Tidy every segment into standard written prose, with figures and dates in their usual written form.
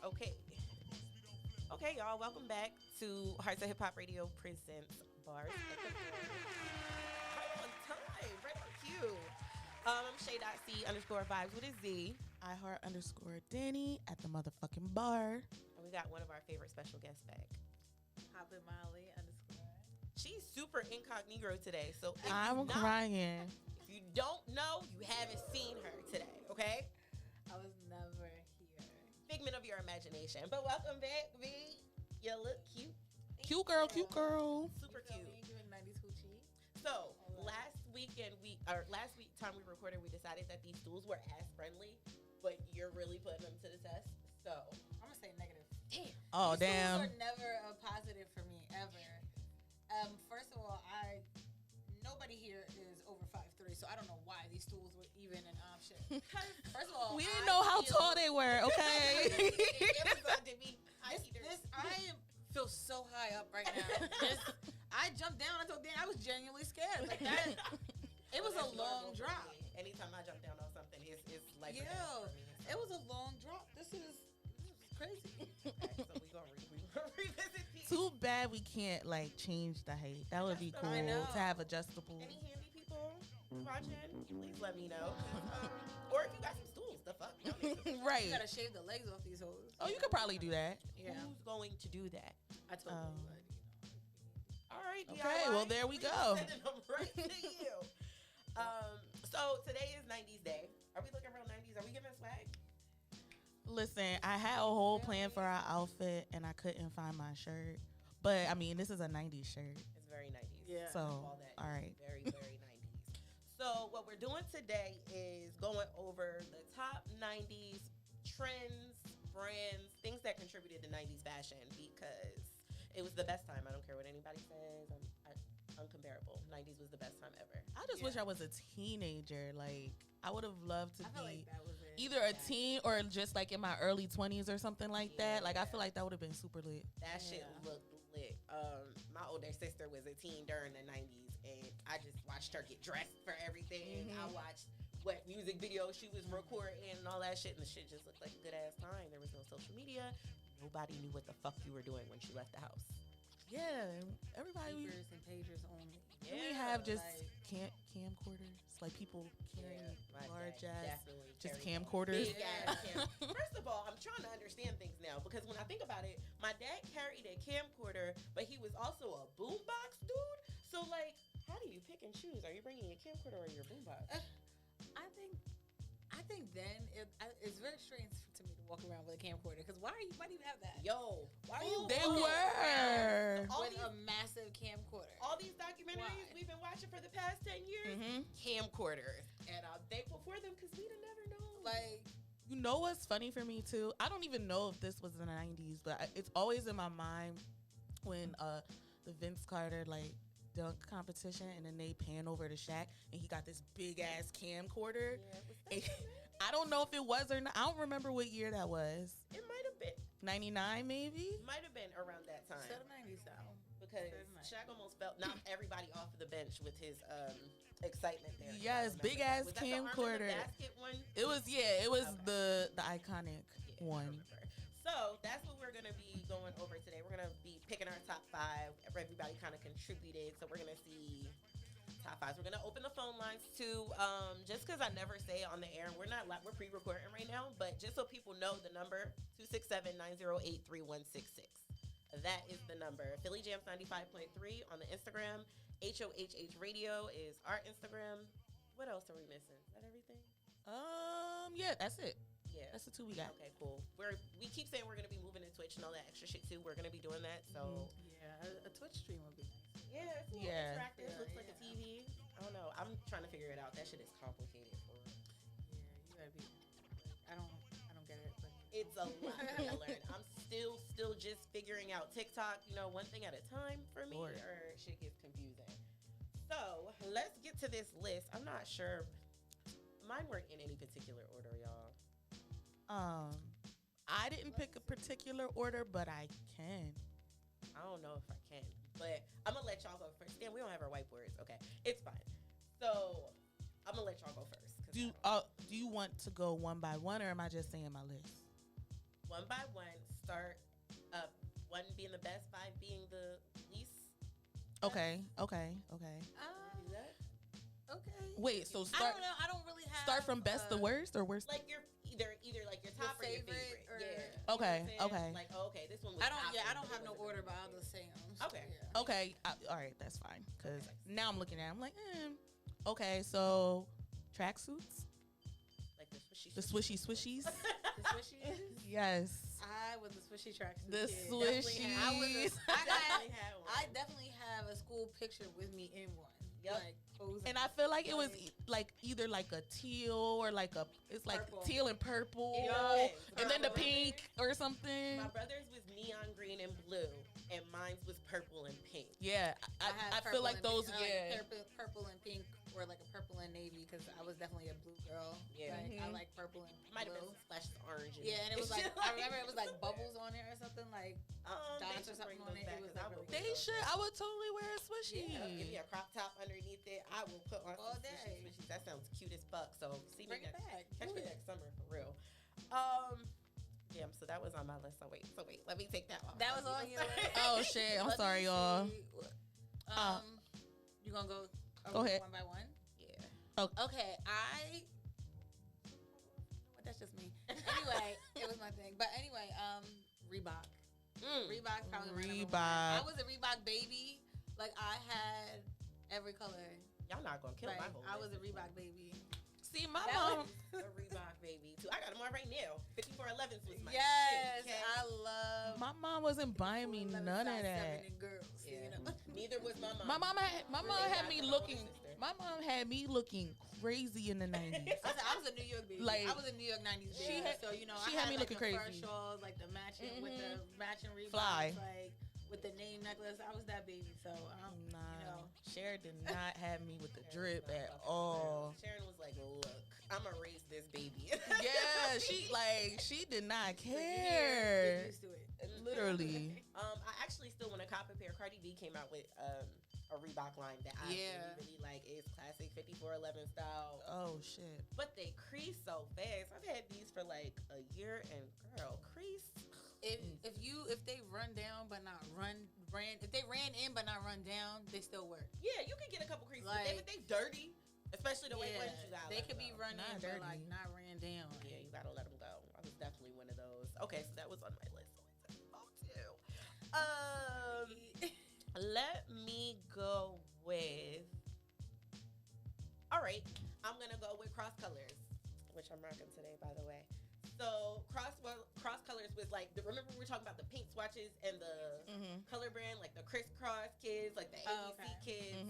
Okay. Okay, y'all. Welcome back to Hearts of Hip Hop Radio presents Bars at the Door. Right on time. Right on cue. I'm Shay.C_vibes with a Z. iHeart_Danny at the motherfucking bar. And we got one of our favorite special guests back. Hoppin' Molly _ She's super incognito today. So I'm crying. If you don't know, you haven't seen her today, okay? I was never here. Figment of your imagination. But welcome back, V. You look cute. Cute girl, cute girl. Super cute. Me doing 90s hoochie. So last week time we recorded, we decided that these stools were ass friendly, but you're really putting them to the test. So I'm gonna say negative. damn. Oh, These damn. stools were never a positive for me ever. First of all, nobody here is over 5'3", so I don't know why these stools were even an option. First of all, We didn't know how tall they were, okay? It was going to be I feel so high up right now. I jumped down. I told Dan I was genuinely scared. Like that. It was a long drop. Anytime I jump down on something, it's like Yo, it was a long drop. This is crazy. Okay, so we gonna revisit these. Too bad we can't like change the height. That would be cool I know. to have adjustable. Any handy people watching? Please let me know. Or if you got some stools, the fuck. Y'all need some- You Right. gotta shave the legs off these hoes. Oh, you could probably do that. Yeah, Who's going to do that? I told Oh. you, but All right. Okay, DIY. well, there we go. Sending them right to you. So today is 90s Day. Are we looking real 90s? Are we giving swag? Listen, I had a whole plan for our outfit and I couldn't find my shirt. But I mean, this is a 90s shirt. It's very 90s. Yeah. So, All that all right. Very, very 90s. So what we're doing today is going over the top 90s trends, brands, things that contributed to 90s fashion because it was the best time. I don't care what anybody says. Uncomparable. 90s was the best time ever. I just wish I was a teenager. Like, I would have loved to I feel be like that was it. either a teen or just like in my early 20s or something like that. Like, I feel like that would have been super lit. That shit looked lit. My older sister was a teen during the 90s, and I just watched her get dressed for everything. I watched what music videos she was recording and all that shit, and the shit just looked like a good ass time. There was no social media. Nobody knew what the fuck you were doing when she left the house. Yeah, everybody. Beepers and pagers only. Can we have just camcorders? Like people carrying large ass, just camcorders. Big ass First of all, I'm trying to understand things now because when I think about it, my dad carried a camcorder, but he was also a boombox dude. So like, how do you pick and choose? Are you bringing your camcorder or your boombox? I think then it's very strange to me to walk around with a camcorder because why do you have that? Yo, Why are you They walking were. all with these, a massive camcorder? all these documentaries Why? we've been watching for the past 10 years, camcorders, and I'm thankful for them because we'd have never known. Like, You know what's funny for me too? I don't even know if this was in the 90s, but it's always in my mind when the Vince Carter like dunk competition and then they pan over to Shaq and he got this big ass camcorder. Yeah, was that And it? I don't know if it was or not. I don't remember what year that was. It might have been. 99 maybe? Might have been around that time. so the 90s though. Because Shaq almost felt knocked everybody off of the bench with his excitement there. Yes, I remember big that. ass Was that the arm in the camcorder. basket one? It was the iconic Yeah, I one. remember. So that's what we're gonna be going over today. We're gonna be picking our top 5. Everybody kind of contributed, so we're gonna see top 5s. We're gonna open the phone lines too. Just because I never say it on the air, and we're pre-recording right now, but just so people know the number 267-908-3166. That is the number. Philly Jams 95.3 on the Instagram. HOHH Radio is our Instagram. What else are we missing? Is that everything? Yeah, that's it. Yeah. That's the 2 we got. Okay, cool. We keep saying we're gonna be moving to Twitch and all that extra shit too. We're gonna be doing that. So Yeah, a Twitch stream would be nice. yeah, it's a little Yeah. interactive. Yeah, Looks like a TV. I don't know. I'm trying to figure it out. That shit is complicated for real. Yeah, you gotta be. I don't get it. But It's a lot to learn. I'm still just figuring out TikTok, one thing at a time for me, Lord. or shit gets confusing. So let's get to this list. I'm not sure. Mine weren't in any particular order, y'all. I didn't pick a particular order, but I can. I don't know if I can, but I'm gonna let y'all go first. Damn, we don't have our whiteboards. Okay, it's fine. So I'm gonna let y'all go first. Do you want to go one by one, or am I just saying my list? one by one. Start up. One being the best, 5 being the least. Okay. Do that? Okay. Wait, so I start don't know. I don't really have. start from best to worst or worst? Like your either like your top or your favorite. Or, yeah. Okay, You know what I'm saying? okay. Like, okay, this one was I don't. Yeah, I awesome, don't but have it no wasn't order, my but I'll favorite. just say them. Okay. Yeah. Okay, all right, that's fine. Cause Okay. now I'm looking at, it, I'm like, okay, so tracksuits, Like the swishy swishies. The swishies. Yes, I was a swishy tracksuit the kid. swishies. I definitely have a school picture with me in one. Yep. Like posing. And I feel like it was like either like a teal or like it's like Purple. teal and purple, Yeah. and then the My pink or something. My brother's was neon green and blue, and mine's was purple and pink. Yeah, had I purple feel like and those. pink. I Yeah, like purple and pink, or like a purple and navy, because I was definitely a blue girl. Yeah. Like, I Mhm. like purple and Might have blue. been some splashes of orange. Yeah, and it was like I remember it was like bubbles on it or something like. they dots or should bring something on those it. back, It was 'cause I like would really wear they those should. back. I would totally wear a swishy. Give me a crop top underneath it. I will put on All some day. swishies. That sounds cute as fuck. So see Bring me it next. back. Catch Do me it. next summer for real. Damn. So that was on my list. So wait. Let me take that off. That was on your list. Oh shit! I'm Let me sorry, y'all. see. You gonna go? Go ahead. One by one. Yeah. Okay, that's just me. Anyway, it was my thing. But anyway, Reebok. Reebok's probably my number one. Reebok. I was a Reebok baby. Like I had every color. Y'all not gonna kill Like, my whole. I was a list. Reebok baby. See, my That mom. A Reebok baby too. I got them on right now. 5411s was my Yes, shit. Okay? I love. My mom wasn't buying me 11 none of size that. 7 and girls. Yeah. You know? Neither was my mom. My mom Really had got me her looking. older sister. My mom had me looking crazy in the 90s. I was a New York baby. Like, I was a New York 90s baby. she had- so, you know, she I had me like looking the fur crazy. shawls, like the matching with the matching Reeboks, Fly. like with the name necklace. I was that baby. So, Nah, you know. Cher did not have me with the drip Sharon was at not fucking all. around. Sharon was like, "Look, I'm gonna raise this baby." Yeah, she did not Get care. used to it. Literally. I actually still want to cop a pair. Cardi B came out with a Reebok line that I really like. It's classic 5411 style. Oh shit. But they crease so fast. I've had these for like a year, and girl, crease. If they run down but not if they ran in but not run down, they still work. Yeah, you can get a couple creases. Like- But if they dirty, especially the white Yeah, ones, you gotta they let could them be go. run Not in dirty. but like not ran down. Yeah, you gotta let them go. I was definitely one of those. Okay, so that was on my list. too. Let me go with. All right, I'm gonna go with cross colors, which I'm rocking today, by the way. So cross colors was like remember we were talking about the pink swatches and the color brand, like the crisscross kids, like the ABC kids.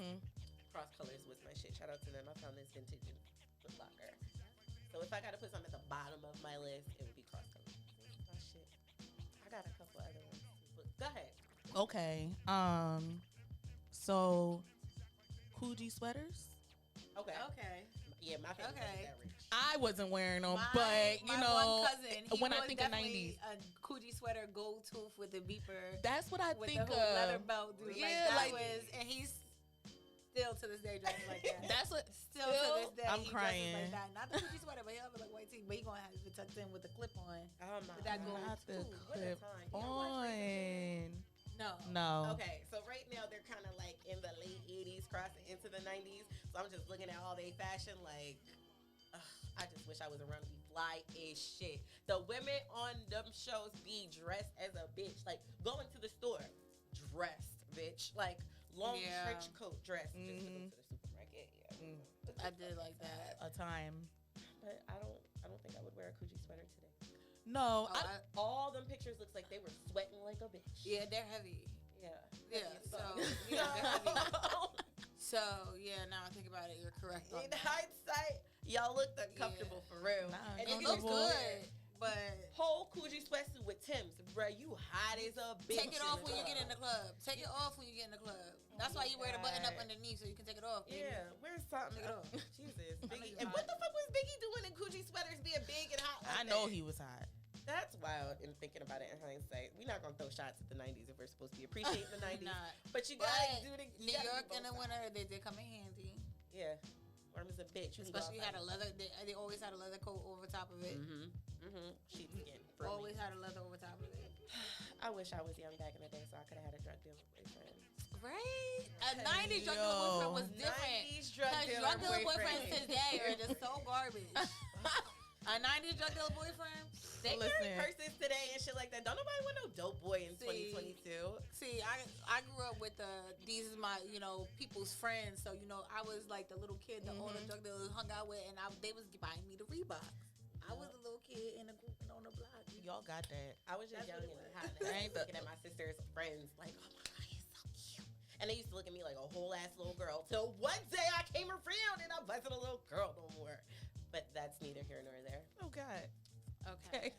Cross colors was my shit. Shout out to them. I found this vintage in Foot Locker. So if I gotta put something at the bottom of my list, it would be cross colors. My shit. I got a couple other ones too, but go ahead. Okay. So Coogee sweaters. Okay. Yeah, my favorite Okay. is that rich. I wasn't wearing them, My but you know, one cousin, when I was think of definitely 90s, a Coogee sweater, gold tooth with a beeper, that's what I with think the whole leather of. belt, dude. Yeah, like, like- that was, and he's still to this day dressing like that. That's what. Still to this day, I'm he crying. dresses like that. Not the Coogee sweater, but he'll have like white tee, but he gonna have it tucked in with the clip on. Oh my With that God. gold Not the tooth. What a clip time. Y'all watch Razor on. No. No. Okay, so right now they're kind of like in the late 80s, crossing into the 90s. So I'm just looking at all they fashion like, I just wish I was around to be fly as shit. The women on them shows be dressed as a bitch. Like, going to the store, dressed, bitch. Like, long trench coat dress. Just to go to the supermarket. Yeah. I did like that. A time. But I don't think I would wear a Coogee sweater today. No. Oh, All them pictures looks like they were sweating like a bitch. Yeah, they're heavy. Yeah. Yeah, Heavy as so fuck. yeah, they're heavy. So yeah, now I think about it, you're correct. On In that. hindsight, y'all looked uncomfortable for real. Nah, And It then you looks Uncomfortable. good, but whole Coogee sweatsuit with Tim's, bro. You hot as a bitch. take it off when you get in the club. Take it off when you get in the club. That's why you wear the button up underneath so you can take it off. Baby. Yeah, where's something? Take it off. Jesus, know Biggie. you And hot. what the fuck was Biggie doing in Coogee sweaters being big and hot? Like I know that? he was hot. That's wild. And thinking about it in hindsight, we're not gonna throw shots at the '90s if we're supposed to be appreciating the '90s. Not. But you But gotta do the New York in the winter, they did come in handy. Yeah, warm as a bitch. You can go Especially you had outside. a leather. They always had a leather coat over top of it. Sheepskin, For always me. had a leather over top of it. I wish I was young back in the day so I could have had a drug dealer boyfriend. Right? A 90s drug dealer boyfriend was different. 90s drug Because dealer drug dealer boyfriend. boyfriends today are just so garbage. A 90s drug dealer boyfriend? They carry purses today and shit like that. Don't nobody want no dope boy in 2022. See, I grew up with these is my, people's friends. So, I was like the little kid that all the drug dealers hung out with, and they was buying me the Reeboks. I was a little kid in a group and on the block. Y'all got that. I was just young and hot. I ain't looking at my sister's friends like, oh my God, he's so cute. And they used to look at me like a whole ass little girl. Till one day I came around and I wasn't a little girl no more. But that's neither here nor there. Oh God. Okay.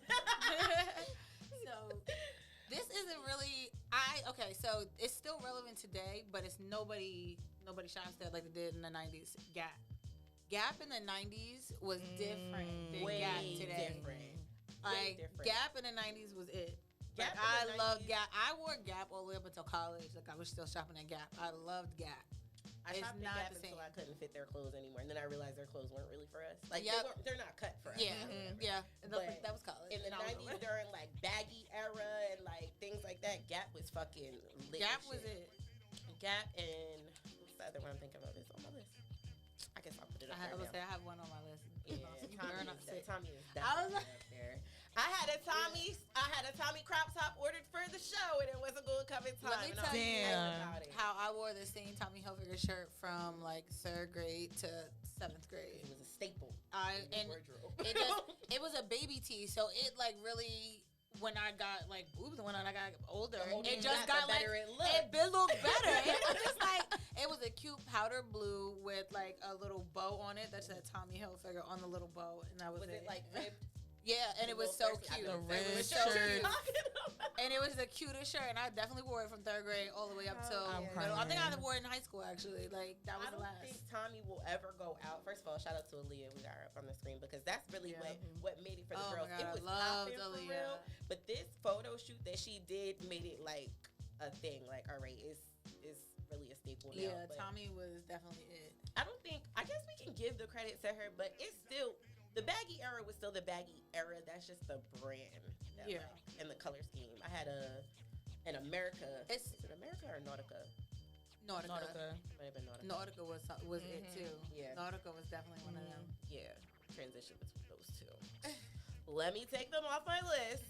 So this isn't really so it's still relevant today, but it's nobody shines that like they did in the 90s. Gap in the 90s was different than Way Gap today. different. Like different. Gap in the 90s was it. Gap Like, in I the loved 90s. Gap. I wore Gap all the way up until college. Like I was still shopping at Gap. I loved Gap. I It's shopped at not Gap the until same. I couldn't fit their clothes anymore. And then I realized their clothes weren't really for us. Like, Yep. they're not cut for us. Yeah, or whatever. yeah. But That was college. In the And I was 90s, over. during, like, baggy era and, like, things like that, Gap was fucking lit. Gap as was shit. it. Gap and what's the other one I'm thinking of? It's on my list. I guess I'll put it up I there was now. say I have one on my list. Yeah, You're not sick. Tommy is I was definitely up there. I had a Tommy crop top ordered for the show, and it wasn't going to come in time. Let me and I was tell you mad about it. how I wore the same Tommy Hilfiger shirt from like 3rd grade to 7th grade. It was a staple. And it was a baby tee, so it like really when I got like boobs and when I got older, The older it you just got, got the like better it looked. it looked better. It was just like it was a cute powder blue with like a little bow on it that said Tommy Hilfiger on the little bow, and that was Was it like ribbed? yeah, and it was so cute. The It red was so shirt. cute. And it was the cutest shirt, and I definitely wore it from 3rd grade all the way up till I'm middle. I think I crying. wore it in high school actually. Like that was I the don't last. think Tommy will ever go out. First of all, shout out to Aaliyah. We got her up on the screen because that's really Yeah. what made it for the Oh girls. my God, It I was loved popping for Aaliyah. real. But this photo shoot that she did made it like a thing. Like, all right, it's really a staple now. Yeah, but Tommy was definitely it. I guess we can give the credit to her, but it's still the baggy era was still the baggy era. That's just the brand. That, Yeah. like, and the color scheme. I had an America. It's- is it America or Nautica? Nautica. It might have been Nautica. Nautica was it too. Yeah. Nautica was definitely one of them. Yeah, transition between those two. Let me take them off my list.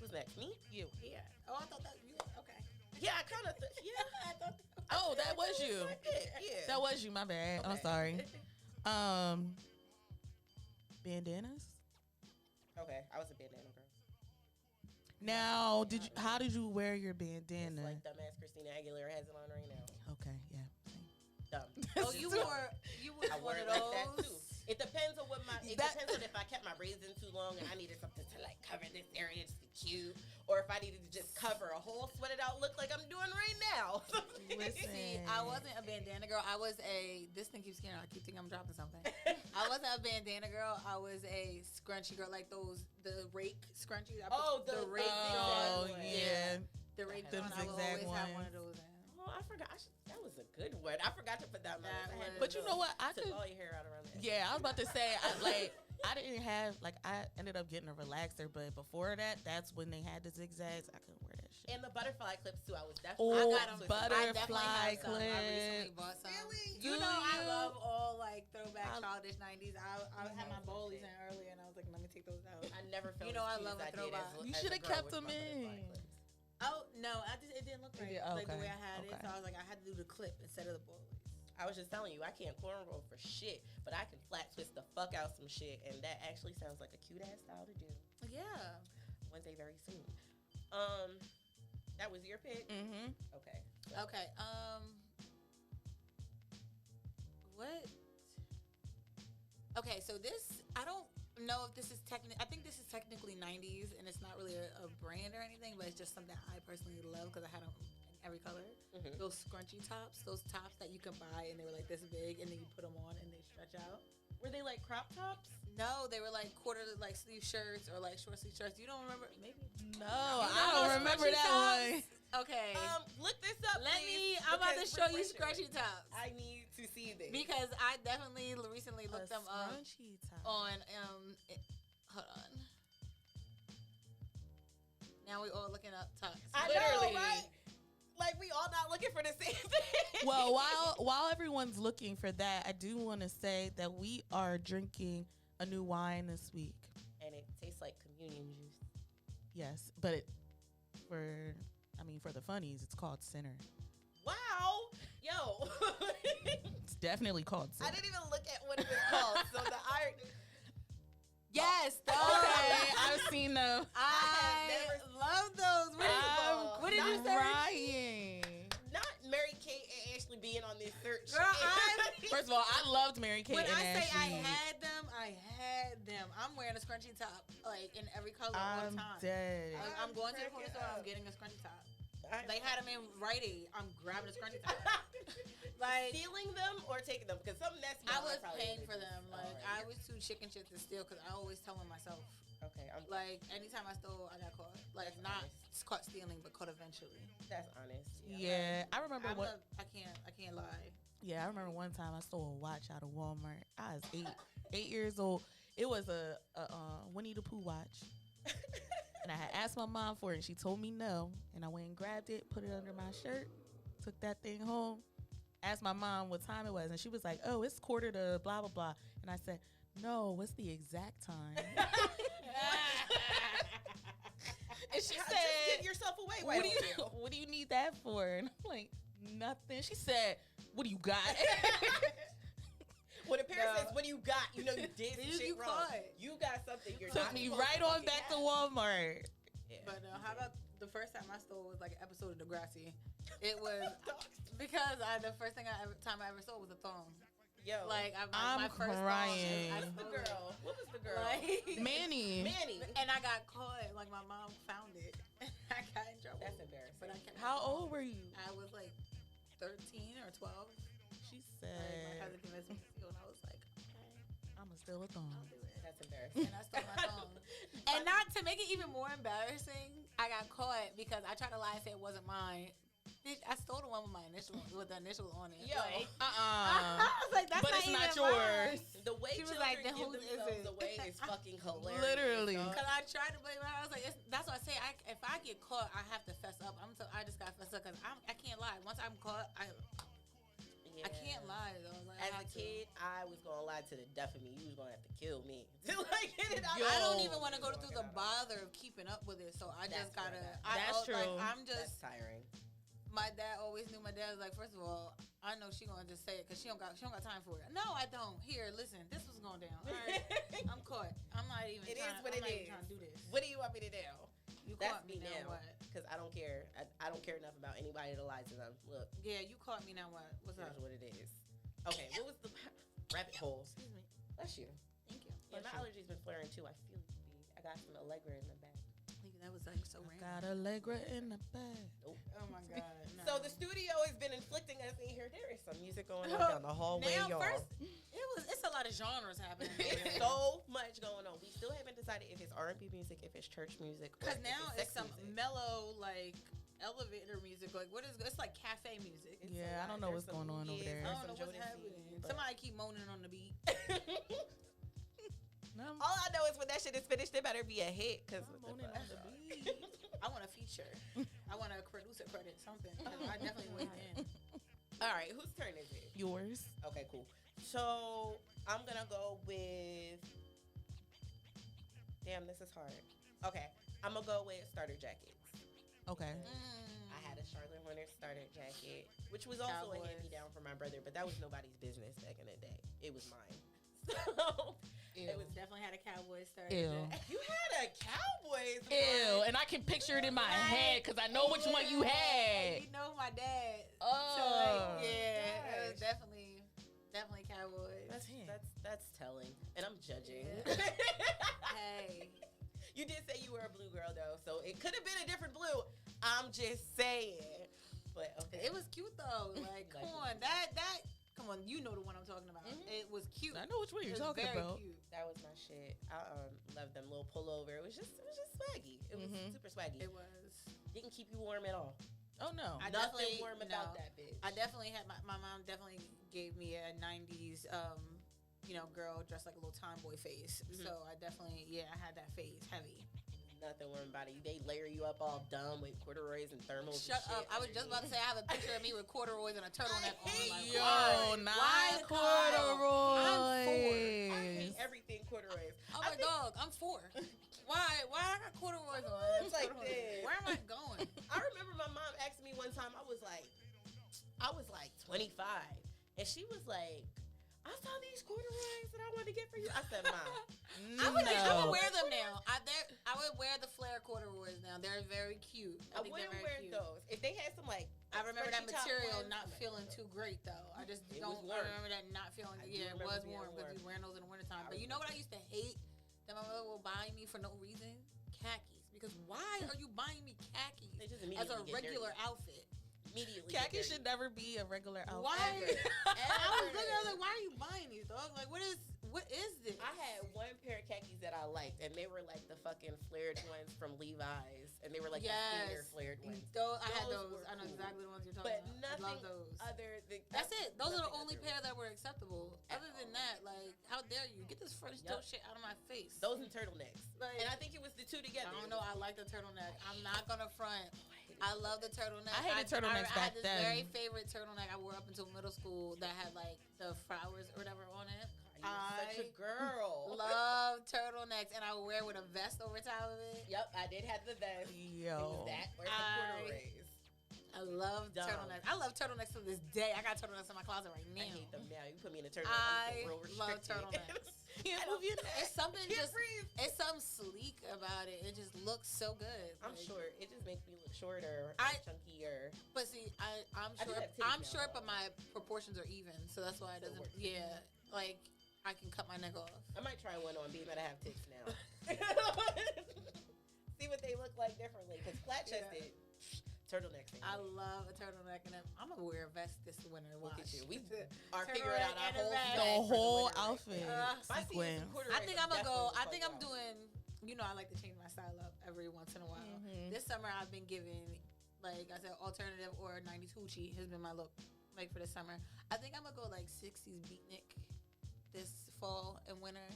Who's next? Me? You. Yeah. Oh, I thought that. Okay. Yeah, I kind of. Yeah. I thought. Oh, that was you. Yeah. That was you. My bad. I'm Okay. sorry. Bandanas. Okay, I was a bandana girl. Now, how did you wear your It's bandana? like dumbass Christina Aguilera has it on right now. Okay, yeah. Dumb. Oh, you wore I one wore of it like that those. too. It depends on what it That- depends on if I kept my braids in too long and I needed something to like cover this area just to be cute, or if I needed to just cover a whole sweated out look like I'm doing right now. Listen. See, I wasn't a bandana girl. I was this thing keeps scaring me. I keep thinking I'm dropping something. I wasn't a bandana girl. I was a scrunchy girl, like the rake scrunchies. I put the rake Oh, on. yeah. The rake Them on. I will zigzag always have one ones. of those in. Oh, I forgot. That was a good one. I forgot to put that on my That list. I had was- But you know what? I took could. all your hair out around that. Yeah, I was about to say, I didn't have, I ended up getting a relaxer, but before that, that's when they had the zigzags. I couldn't wear that shit. And the butterfly clips too. I was Oh, definitely. I got 'em. I definitely butterfly have some. I recently clip. bought some. Really? You Do know, I you? love all like throwback I- childish 90s. I had my bowlies in earlier, and I was like, let me take those out. I never felt. You know, as I cute love as a did throwback. as- You as a shoulda girl kept with them my butterfly in. clips. Oh no, it didn't look right. Yeah, Like the okay, way I had it, okay. so I was like, I had to do the clip instead of the bowlies. I was just telling you, I can't cornrow for shit, but I can flat twist the fuck out some shit, and that actually sounds like a cute ass style to do. Yeah. One day, very soon. That was your pick. Mm-hmm. Okay. Okay. What? Okay, so this I don't know if this is I think this is technically 90s, and it's not really a brand or anything, but it's just something I personally love because I had them in every color. Mhm. Those scrunchy tops, those tops that you can buy, and they were like this big, and then you put them on, and they stretch out. Were they like crop tops? No, they were like quarter like sleeve shirts or like short sleeve shirts. You don't remember? Maybe. No, You I know don't remember scrunchy that tops? one. Okay. Look this up. Let please, me. I'm about to because show you refresh it. scrunchy tops I need to see this. because I definitely recently looked them up Scrunchy top. on Hold on. Now we all looking up tops. I Literally. know, right? Like, we all not looking for the same thing. Well, while everyone's looking for that, I do want to say that we are drinking a new wine this week. And it tastes like communion juice. Yes, but for the funnies, it's called Sinner. Wow. Yo. It's definitely called Sinner. I didn't even look at what it was called. So the irony. Yes, those. Okay, I've seen them. I love those. What did you say? Crying. Not Mary Kate and Ashley being on this search. Girl, First of all, I loved Mary Kate when and I say Ashley. I had them. I'm wearing a scrunchy top, like in every color all the I'm time. dead. Like, I'm going to the corner store. I'm getting a scrunchy top. They had them in Rite Aid. I'm grabbing a scrunchy top. Like, stealing them or taking them? Because some that's I was paying for them. Like, I was too chicken shit to steal because I always telling myself. Okay, I'm Like, anytime I stole, I got caught. Like, That's not honest. caught stealing, but caught eventually. that's honest. Yeah, I remember I can't lie. Yeah, I remember one time I stole a watch out of Walmart. I was 8 years old. It was a Winnie the Pooh watch. And I had asked my mom for it, and she told me no. And I went and grabbed it, put it under my shirt, took that thing home, asked my mom what time it was, and she was like, "Oh, it's quarter to blah, blah, blah." And I said, "No, what's the exact time?" And she Just said, give yourself away. what do you need that for? And I'm like, nothing. She said, "What do you got?" When a parent says, "What do you got?" You know you did some shit You wrong. caught. You got something you're Took not me supposed right to on fucking back to have. Walmart. Yeah. But how about the first time I stole was like an episode of Degrassi? It was because the first time I ever stole was a thong. Yo, Like I'm my first crying. thong. I what's the stole it. girl? What was the girl? Like, Manny. Manny. and I got caught. Like my mom found it. I got in trouble. That's embarrassing. But I kept How my old thong. were you? I was like 13 or 12. She Like, my said, cousin convinced me to steal, and I was like, okay, "I'ma steal a thong." I'll do it. That's embarrassing. And I stole my thong. And not to make it even more embarrassing, I got caught because I tried to lie and say it wasn't mine. Bitch, I stole the one with the initials on it. Yo, Like, Uh-uh. I was like, that's But not it's even not yours. mine. the way She was children like, then give whose is themselves it? away is fucking hilarious. Literally. dog. Because I tried to blame her. I was like, that's what I say. If I get caught, I have to fess up. I just got to fess up because I can't lie. Once I'm caught, I can't lie though. Like, As a kid, I was gonna lie to the death of me. You was gonna have to kill me to like get it out. Yo. I don't even want to go through the bother of keeping up with it. So I just That's gotta. right. That's true. Like, I'm That's just. tiring. My dad always knew. My dad was like, first of all, I know she gonna just say it because she don't got time for it. No, I don't. Here, listen, this was going down. All right, I'm caught. I'm not even. It trying, is what I'm it not is. even trying to do this. What do you want me to do? You That's caught me me now. now. What? Because I don't care. I don't care enough about anybody to lie to them. Look, Yeah, you caught me now. What? What's here's up? what it is. Okay, what was the rabbit hole? Excuse me. Bless you. Thank you. Yeah, my allergies been flaring too. I feel you. I got some Allegra in the back. That was like so random. Got Allegra in the bag. Nope. Oh my god. No. So the studio has been inflicting us in here. There is some music going on down the hallway, now, y'all. first, it's a lot of genres happening. It's so much going on. We still haven't decided if it's R&B music, if it's church music, or Because if now it's sex some music. mellow, like elevator music. Like what is? It's like cafe music. It's Yeah, I a lot. don't know There's what's going on over Boogies, there. I there's don't know some what's Jodeci, happening. but- Somebody keep moaning on the beat. No, All I know is when that shit is finished, it better be a hit. Cause I'm what the moaning fuck? on the beat. I want a feature. I want a producer credit, something. 'Cause I definitely went in. All right, whose turn is it? Yours. Okay, cool. So I'm gonna go with. Damn, this is hard. Okay, I'm gonna go with starter jackets. Okay. I had a Charlotte Hornets starter jacket, which was also a Cowboys. hand me down for my brother, but that was nobody's business back in the day. It was mine. So It was definitely had a cowboy start. Ew. you had a Cowboys one. Ew, and I can picture it in my head because I know which one you had. You know my dad. Oh. So like, yeah, it was gosh. definitely Cowboys. That's telling, and I'm judging. Hey. You did say you were a blue girl though, so it could have been a different blue. I'm just saying, but okay. It was cute though. Like, come on, that. Come on, you know the one I'm talking about. Mhm. It was cute. I know which one It you're was talking very about. cute. That was my shit. I love them little pullover. It was just swaggy. It was Mhm. super swaggy. It was. Didn't keep you warm at all. Oh no. I Nothing definitely- warm about no. that bitch. I definitely had my mom definitely gave me a 90s girl dressed like a little tomboy phase. So I definitely, I had that phase heavy. Nothing warm about it. They layer you up all dumb with corduroys and thermals. Shut and shit up! I was just about to say I have a picture of me with corduroys and a turtleneck on. Like, not corduroys. I hate everything corduroys. Oh my dog, I'm 4. Why I got corduroys on? It's like this. Where am I going? I remember my mom asked me one time. I was like 25, and she was like, I saw these corduroys that I wanted to get for you. I said, Mom, I would wear them now. I would wear the flare corduroys now. They're very cute. I wouldn't wear those. If they had some like, I remember that material ones, not feeling too great though. I just don't remember that not feeling. Yeah, it was warm because you wearing those in the wintertime. But you know what I used to hate that my mother will buy me for no reason? Khakis. Because why are you buying me khakis as a regular outfit? Immediately, khaki should never be a regular outfit. Why? I was looking. I was like, "Why are you buying these, dog? Like, what is this?" I had one pair of khakis that I liked, and they were like the fucking flared ones from Levi's, and they were like the thinner flared ones. I had those. I know exactly the ones you're talking about. But nothing I love those. That's it. Those are the only pair that were acceptable. Other than that, like, how dare you get this French toast shit out of my face? Those and turtlenecks. Like, and I think it was the two together. I don't know. I like the turtleneck. I'm not gonna front. I love the turtleneck. I hated turtlenecks back then. I had this very favorite turtleneck I wore up until middle school that had like the flowers or whatever on it. You're such a girl. Love turtlenecks, and I would wear with a vest over top of it. Yep, I did have the vest. Yo, it was that or the corduroys. I love turtlenecks. I love turtlenecks to this day. I got turtlenecks in my closet right now. I hate them now. You put me in a turtleneck. I'm real restricted. Love turtlenecks. Can't move your neck. It's something it's something sleek about it. It just looks so good. I'm short. It just makes me look shorter, chunkier. But see, I'm short. I'm short, but my proportions are even, so that's why it doesn't. Yeah, like I can cut my neck off. I might try one on, being that I have tits now. See what they look like differently, because flat chested. Turtleneck. I love a turtleneck, and I'm gonna wear a vest this winter. Look at you. We are figuring out the whole outfit. Sequin. I think I'm gonna go. I think I'm doing. I like to change my style up every once in a while. This summer I've been giving, like I said, alternative or 90s hoochie has been my look, like for this summer. I think I'm gonna go like 60s beatnik this fall and winter.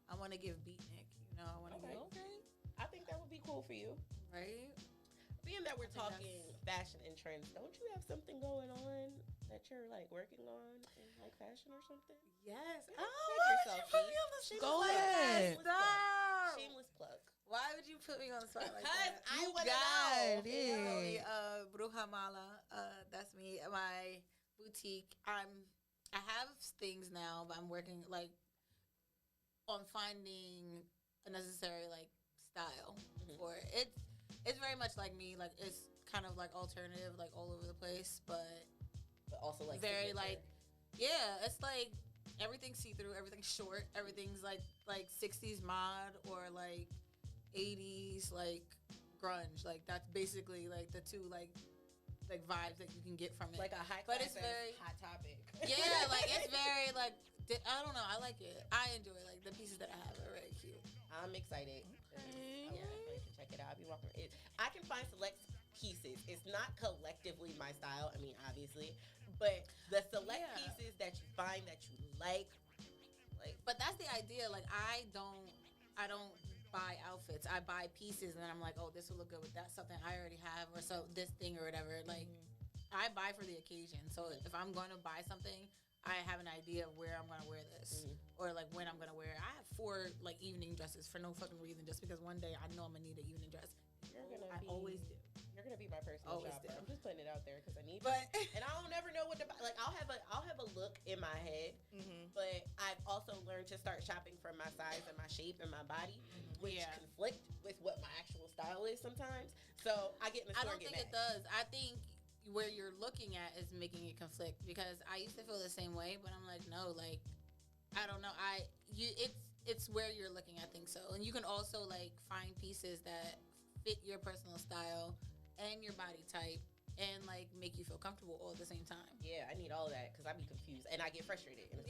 I want to give beatnik. I want to give. Okay. I think that would be cool for you, right? Being that we're talking fashion and trends, don't you have something going on that you're like working on in like fashion or something? Yes. Go ahead. Shameless plug. Why would you put me on the spot like Because that? I want to know. Bruja Mala. That's me. My boutique. I have things now, but I'm working like on finding a necessary like style for it. It's very much like me. Like it's kind of like alternative, like all over the place, but also like very like, it's like everything's see through, everything's short, everything's like 60s mod or like 80s like grunge. Like that's basically like the two like vibes that you can get from it. Like a high class, but it's very hot topic. Yeah, like it's very like I don't know. I like it. I enjoy it. Like the pieces that I have are very cute. I'm excited. Okay. I to check it out. I'll be walking. I can find select pieces. It's not collectively my style. I mean, obviously, but the select pieces that you find that you like. But that's the idea. Like I don't buy outfits. I buy pieces, and then I'm like, oh, this will look good with that something I already have, or so this thing or whatever. Like I buy for the occasion. So if I'm going to buy something, I have an idea of where I'm gonna wear this, or like when I'm gonna wear it. I have 4 like evening dresses for no fucking reason, just because one day I know I'm gonna need an evening dress. I always do. You're gonna be my personal shopper. I'm just putting it out there because I need. And I don't ever know what to buy. Like I'll have a look in my head, but I've also learned to start shopping for my size and my shape and my body, which conflict with what my actual style is sometimes. So I get in the store. I don't think it does. I think where you're looking at is making it conflict, because I used to feel the same way, but I'm like, no, like I don't know. It's where you're looking at things. So, and you can also like find pieces that fit your personal style and your body type and like make you feel comfortable all at the same time. Yeah, I need all that because I be confused and I get frustrated. And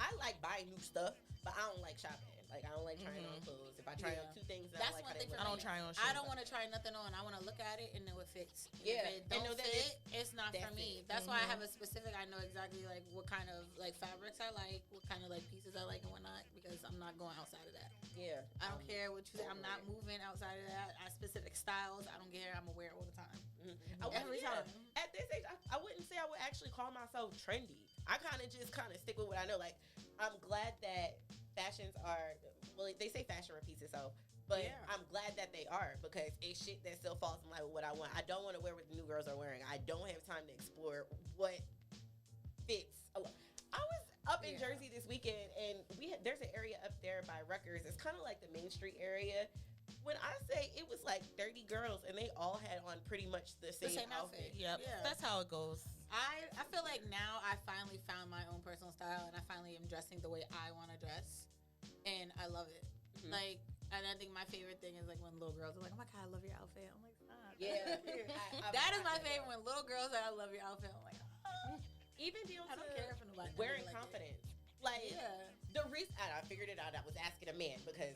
I like buying new stuff, but I don't like shopping. Like, I don't like trying on clothes. If I try on 2 things, That's I don't like one how they thing for look. I don't try on shit. I don't want to try nothing on. I want to look at it and know it fits. Yeah. If it And don't know that fit, it's not for that's me. it. That's why I have a specific. I know exactly like what kind of like fabrics I like, what kind of like pieces I like and whatnot, because I'm not going outside of that. Yeah. I don't care what you say. I'm not moving outside of that. I specific styles. I don't care. I'm aware all the time. Every time. At this age, I wouldn't say I would actually call myself trendy. I kind of stick with what I know. Like, I'm glad that fashions are, well, they say fashion repeats itself, but I'm glad that they are, because it's shit that still falls in line with what I want. I don't want to wear what the new girls are wearing. I don't have time to explore what fits. I was up in Jersey this weekend, and there's an area up there by Rutgers. It's kind of like the Main Street area. When I say it was like 30 girls, and they all had on pretty much the same outfit. Yep. Yeah. That's how it goes. I feel like now I finally found my own personal style, and I finally am dressing the way I want to dress, and I love it. Like, and I think my favorite thing is like when little girls are like, "Oh my god, I love your outfit." I'm like, "Stop." Yeah. That is my favorite. When little girls say, "I love your outfit," I'm like, "Oh." Even deals I don't care if nobody wearing like confidence. Like, the reason I figured it out, I was asking a man, because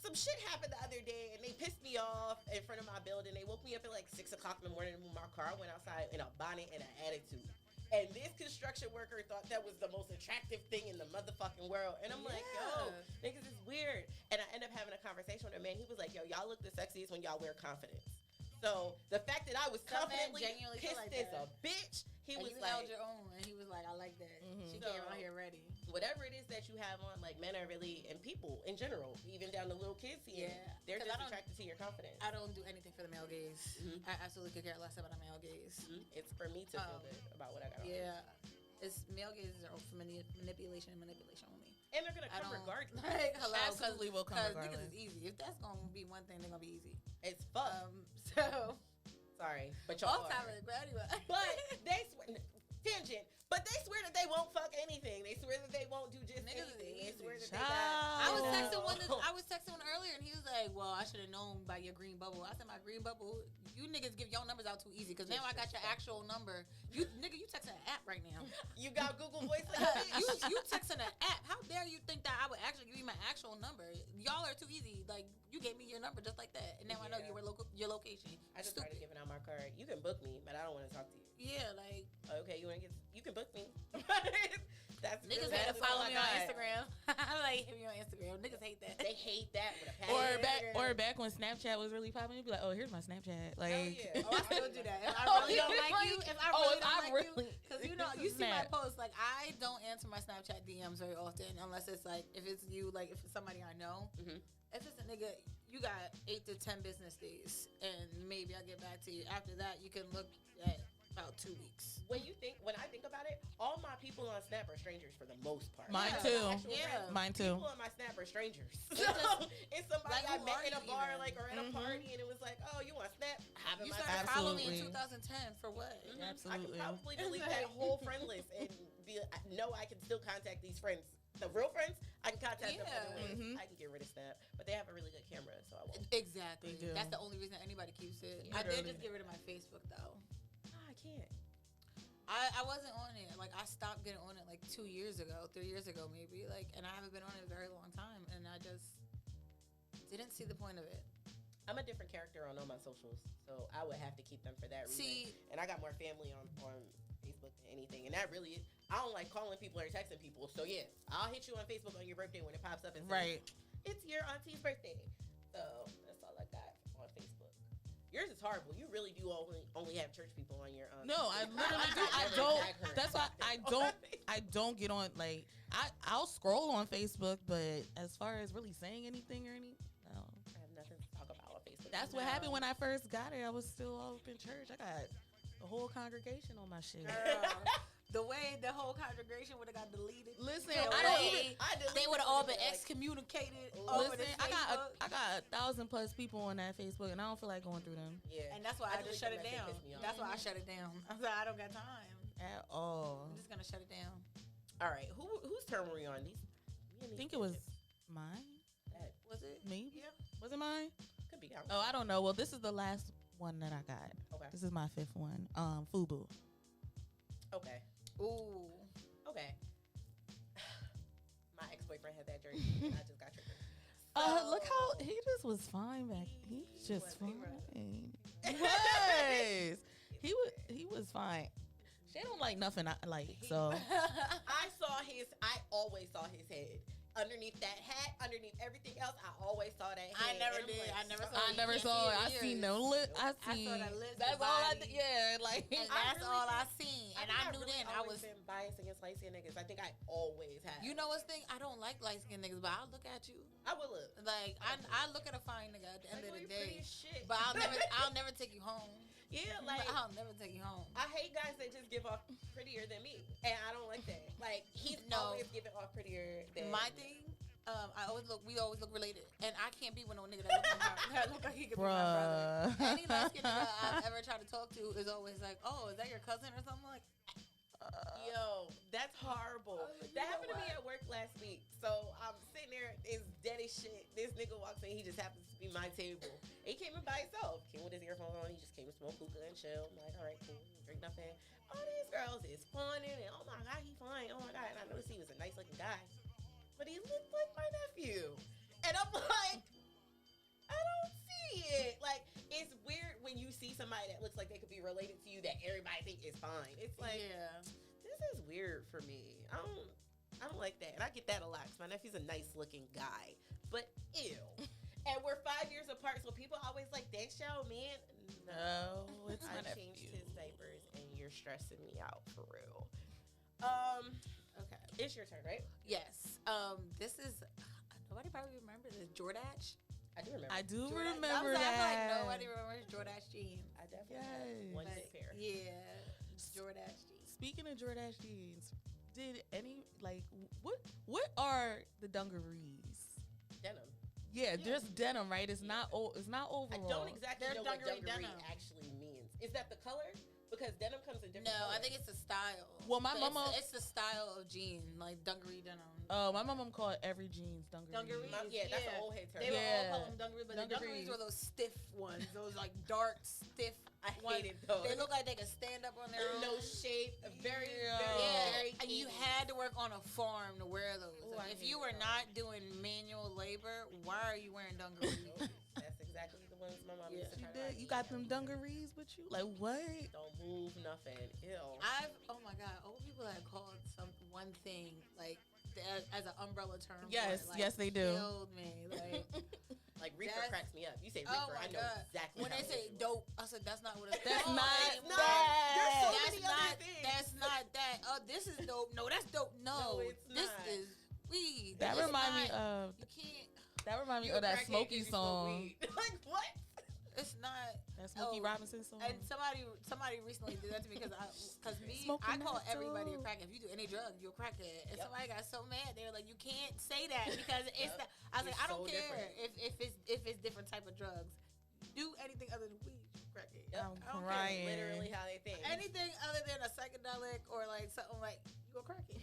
some shit happened the other day, and they pissed me off in front of my building. They woke me up at like 6 o'clock in the morning to move my car. I went outside in a bonnet and an attitude. And this construction worker thought that was the most attractive thing in the motherfucking world. And I'm like, yo, niggas is weird. And I end up having a conversation with a man. He was like, yo, y'all look the sexiest when y'all wear confidence. So the fact that I was confidently pissed like as a bitch, he was you like, held your own, and he was like, I like that. She came out here ready. Whatever it is that you have on, like, men are really, and people in general, even down to little kids, they're just attracted to your confidence. I don't do anything for the male gaze. I absolutely could care less about a male gaze. It's for me to feel good about what I got on. Yeah. It's male gazes are for manipulation only. And they're going to come regardless. Like, hello, absolutely will come regardless. Because niggas is easy. If that's going to be one thing, they're going to be easy. It's fuck. So. Sorry, but y'all off topic, but anyway. But they swear, tangent, but they swear that they won't fuck anything. They swear that they won't do just anything. They swear that they got. I was texting one earlier, and he was like, well, I should have known by your green bubble. I said, my green bubble, you niggas give your numbers out too easy, because now I got your actual number. You texting an app right now. You got Google Voice like you texting an app. How dare you think that I would actually give you my actual number? Y'all are too easy. Like, you gave me your number just like that, and now I know your location. I just started giving out my card. You can book me, but I don't want to talk to you. Yeah, like, okay, you can book me. That's niggas had to follow me on Instagram. I like him on Instagram. Niggas hate that. They hate that with a passion. Or back when Snapchat was really popping, you'd be like, oh, here's my Snapchat. Like, I still do that. If I really don't like you, because you see my posts. Like, I don't answer my Snapchat DMs very often unless it's like if it's you, like if it's somebody I know. If it's a nigga, you got 8 to 10 business days, and maybe I'll get back to you. After that, you can look at about 2 weeks. When I think about it, all my people on Snap are strangers for the most part. Mine too. Mine too. People on my Snap are strangers. So it's somebody I met in a bar, like, or at a party, and it was like, oh, you on Snap? You started following me in 2010 for what? Absolutely. I can probably delete that whole friend list and I can still contact these friends. The real friends, I can contact them other ways. I can get rid of Snap, but they have a really good camera, so I won't. Exactly. That's the only reason anybody keeps it. I did just get rid of my Facebook though. I can't. I wasn't on it. Like, I stopped getting on it like 2 years ago, 3 years ago maybe. Like, and I haven't been on it a very long time, and I just didn't see the point of it. I'm a different character on all my socials, so I would have to keep them for that reason. And I got more family on Facebook than anything, and that really is. I don't like calling people or texting people, so yeah, I'll hit you on Facebook on your birthday when it pops up and says, it's your auntie's birthday. So that's all I got on Facebook. Yours is horrible. You really do only have church people on your. No, I literally do. I don't. That's why I don't get on. Like, I'll scroll on Facebook, but as far as really saying anything or no. I have nothing to talk about on Facebook. That's what happened when I first got it. I was still all up in church. I got the whole congregation on my shit. The way the whole congregation would have got deleted. Listen, they would have all been excommunicated. Listen, I got 1,000+ people on that Facebook, and I don't feel like going through them. Yeah, and that's why I just shut it down. That's why I shut it down. I was like, I don't got time at all. I'm just gonna shut it down. All right, whose turn were we on? I think it was mine. Was it me? Yeah. Was it mine? Could be. Oh, I don't know. Well, this is the last one that I got. Okay. This is my 5th one. FUBU. Okay. Ooh. Okay. My ex-boyfriend had that jersey, and I just got triggered. Look how he just was fine back. He was just fine. He was. He was fine. She don't like nothing I like. So I always saw his head. Underneath that hat, underneath everything else, I always saw that head. I never did. Like, I never saw it. I seen no lip. I saw the lips. That's all I did. Yeah, like and that's all I seen. And I knew then I was been biased against light skinned niggas. I think I always have. You know what's thing? I don't like light skinned niggas, but I'll look at you. I will look. Like I look at a fine nigga at the end of the day. Shit. But I'll never take you home. Yeah, like I'll never take you home. I hate guys that just give off prettier than me, and I don't like that. Like he's always giving off prettier than my thing. We always look related, and I can't be with no nigga that look like he could be my brother. Any light skinned nigga I've ever tried to talk to is always like, "Oh, is that your cousin or something?" Like, yo, that's horrible. That happened to me at work last week. So I'm sitting there, it's dead as shit. This nigga walks in, he just happens to be my table. He came in by himself, came with his earphones on. He just came to smoke hookah and chill. I'm like, all right, cool, drink nothing. All these girls is fun and oh my god, he fine. Oh my god, and I noticed he was a nice looking guy. But he looked like my nephew. And I'm like, I don't see it. Like, it's weird when you see somebody that looks like they could be related to you that everybody think is fine. It's like, this is weird for me. I don't like that. And I get that a lot because my nephew's a nice looking guy. But ew. And we're 5 years apart, so people always like, that's your man. No, it's my nephew. I changed his diapers and you're stressing me out for real. Okay. It's your turn, right? Yes. This is nobody probably remembers this Jordache. I do remember. I do Jordache. remember I that. feel like nobody remembers Jordache jeans. I definitely one pair. Yeah, Jordache jeans. Speaking of Jordache jeans, did any what are the dungarees? Denim. Yeah, just denim, right? It's not overall. I don't exactly know what dungaree denim actually means. Is that the color? Because denim comes in different colors. I think it's the style. Well, my mama... It's the style of jean, like dungaree denim. Oh, my mom called every jeans dungaree. Yeah, that's an old head term. They would all call them dungaree, but the dungarees were those stiff ones. Those like dark, stiff I hated those. They look like they could stand up on their own. No shape. Very and you had to work on a farm to wear those. Ooh, if you were not doing manual labor, why are you wearing dungarees? That's exactly the ones my mom used to She did. You got them dungarees with you? Like, what? Don't move nothing. Ew. Oh my God, old people have called one thing, like, as an umbrella term. Yes, like, yes, they do. Killed me. Like, reefer cracks me up. You say reefer, I know exactly when they say dope, I said, that's not what it's That's called. not that. There's so many other things. That's not that. Oh, this is dope. No, that's dope. No, it's this not. is weed. That remind me of... You can't... That remind me of that Smokey song. Like, what? It's not that Smokey Robinson song. And somebody recently did that to me because I call everybody a crackhead. If you do any drugs, you're a crackhead. And somebody got so mad, they were like, "You can't say that because it's that." I was like, "I don't care if it's different type of drugs. Do anything other than weed, crackhead." I'm crying. That's literally how they think. Anything other than a psychedelic or like something like you a crackhead.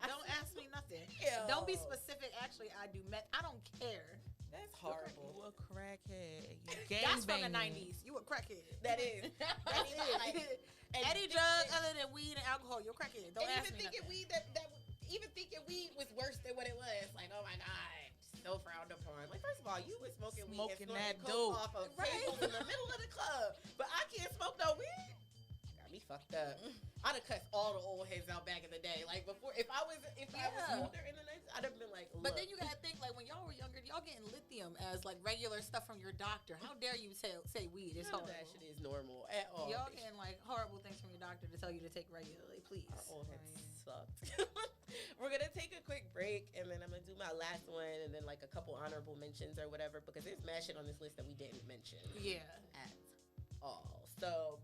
Don't ask me nothing. Don't be specific. Actually, I do meth. I don't care. That's horrible. You a crackhead. That's from the 90s. You a crackhead. That is. That's it. Any drug other than weed and alcohol, you're a crackhead. Don't ask me thinking nothing. Even thinking weed was worse than what it was. Like, oh my God, so frowned upon. Like, first of all, you was smoking weed and that coke dope off of tables in the middle of the club. But I can't smoke no weed. Got me fucked up. I'd have cussed all the old heads out back in the day. Like before, if I was older in the 90s, I'd have been like, look. But then you gotta think, like when y'all were younger, y'all getting lithium as like regular stuff from your doctor. How dare you say weed? It's horrible. That shit is normal at all. Y'all getting like horrible things from your doctor to tell you to take regularly, please. Our old heads sucked. We're gonna take a quick break, and then I'm gonna do my last one, and then like a couple honorable mentions or whatever, because there's mad shit on this list that we didn't mention. Yeah. At all. So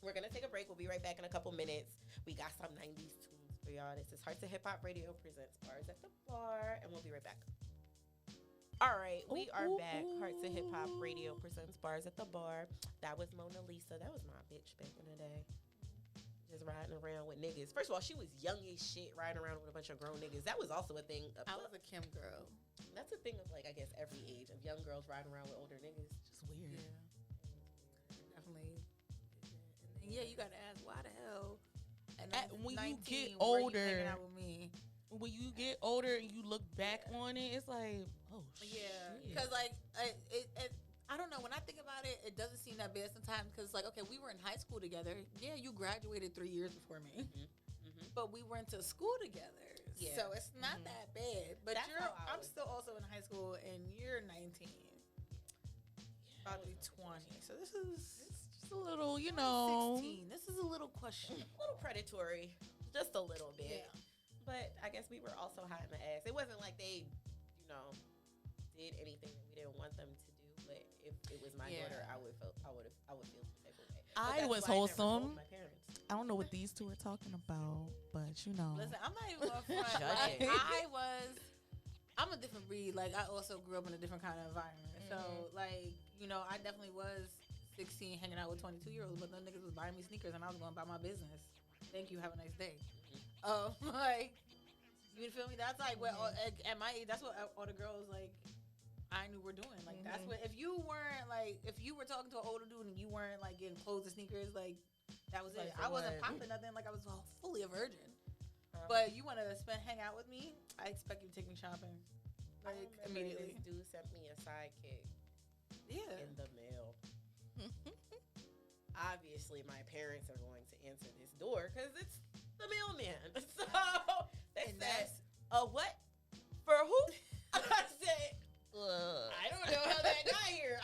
we're gonna take a break. We'll be right back in a couple minutes. We got some 90s tunes for y'all. This is Hearts of Hip Hop Radio presents Bars at the Bar, and we'll be right back. All right, we are back. Hearts of Hip Hop Radio presents Bars at the Bar. That was Mona Lisa. That was my bitch back in the day. Just riding around with niggas. First of all, she was young as shit, riding around with a bunch of grown niggas. That was also a thing. I was a Kim girl. That's a thing of like, I guess, every age of young girls riding around with older niggas. Just weird. Yeah. Definitely. And yeah, you gotta ask why the hell. And when 19, you get were you older, hanging out with me? when you get older and you look back on it, it's like, oh shit. Yeah, because like I don't know. When I think about it, it doesn't seem that bad sometimes. Because like, okay, we were in high school together. Yeah, you graduated 3 years before me, but we went to school together. Yeah. So it's not that bad. But I'm still also in high school, and you're 19, about to be 20. So this is just a little, 16. This is a little questionable, a little predatory, just a little bit. Yeah. But I guess we were also hot in the ass. It wasn't like they, did anything that we didn't want them to do. But if it was my daughter, I would feel some type of way. I was wholesome. I don't know what these two are talking about, but Listen, I'm not even going to front. I'm a different breed. Like, I also grew up in a different kind of environment. So, like, I definitely was 16 hanging out with 22-year-olds, but them niggas was buying me sneakers and I was going about my business. Thank you. Have a nice day. Like, you feel me? That's like what at my age. That's what all the girls like I knew were doing. Like that's what if you were talking to an older dude and you weren't like getting clothes and sneakers, like that was it. I wasn't popping nothing. Like I was fully a virgin. But you want to hang out with me? I expect you to take me shopping. Like immediately. This dude sent me a sidekick. Yeah. In the mail. Obviously, my parents are going to answer this door because it's the mailman. So they said, what? For who? I said, I don't know how that got here.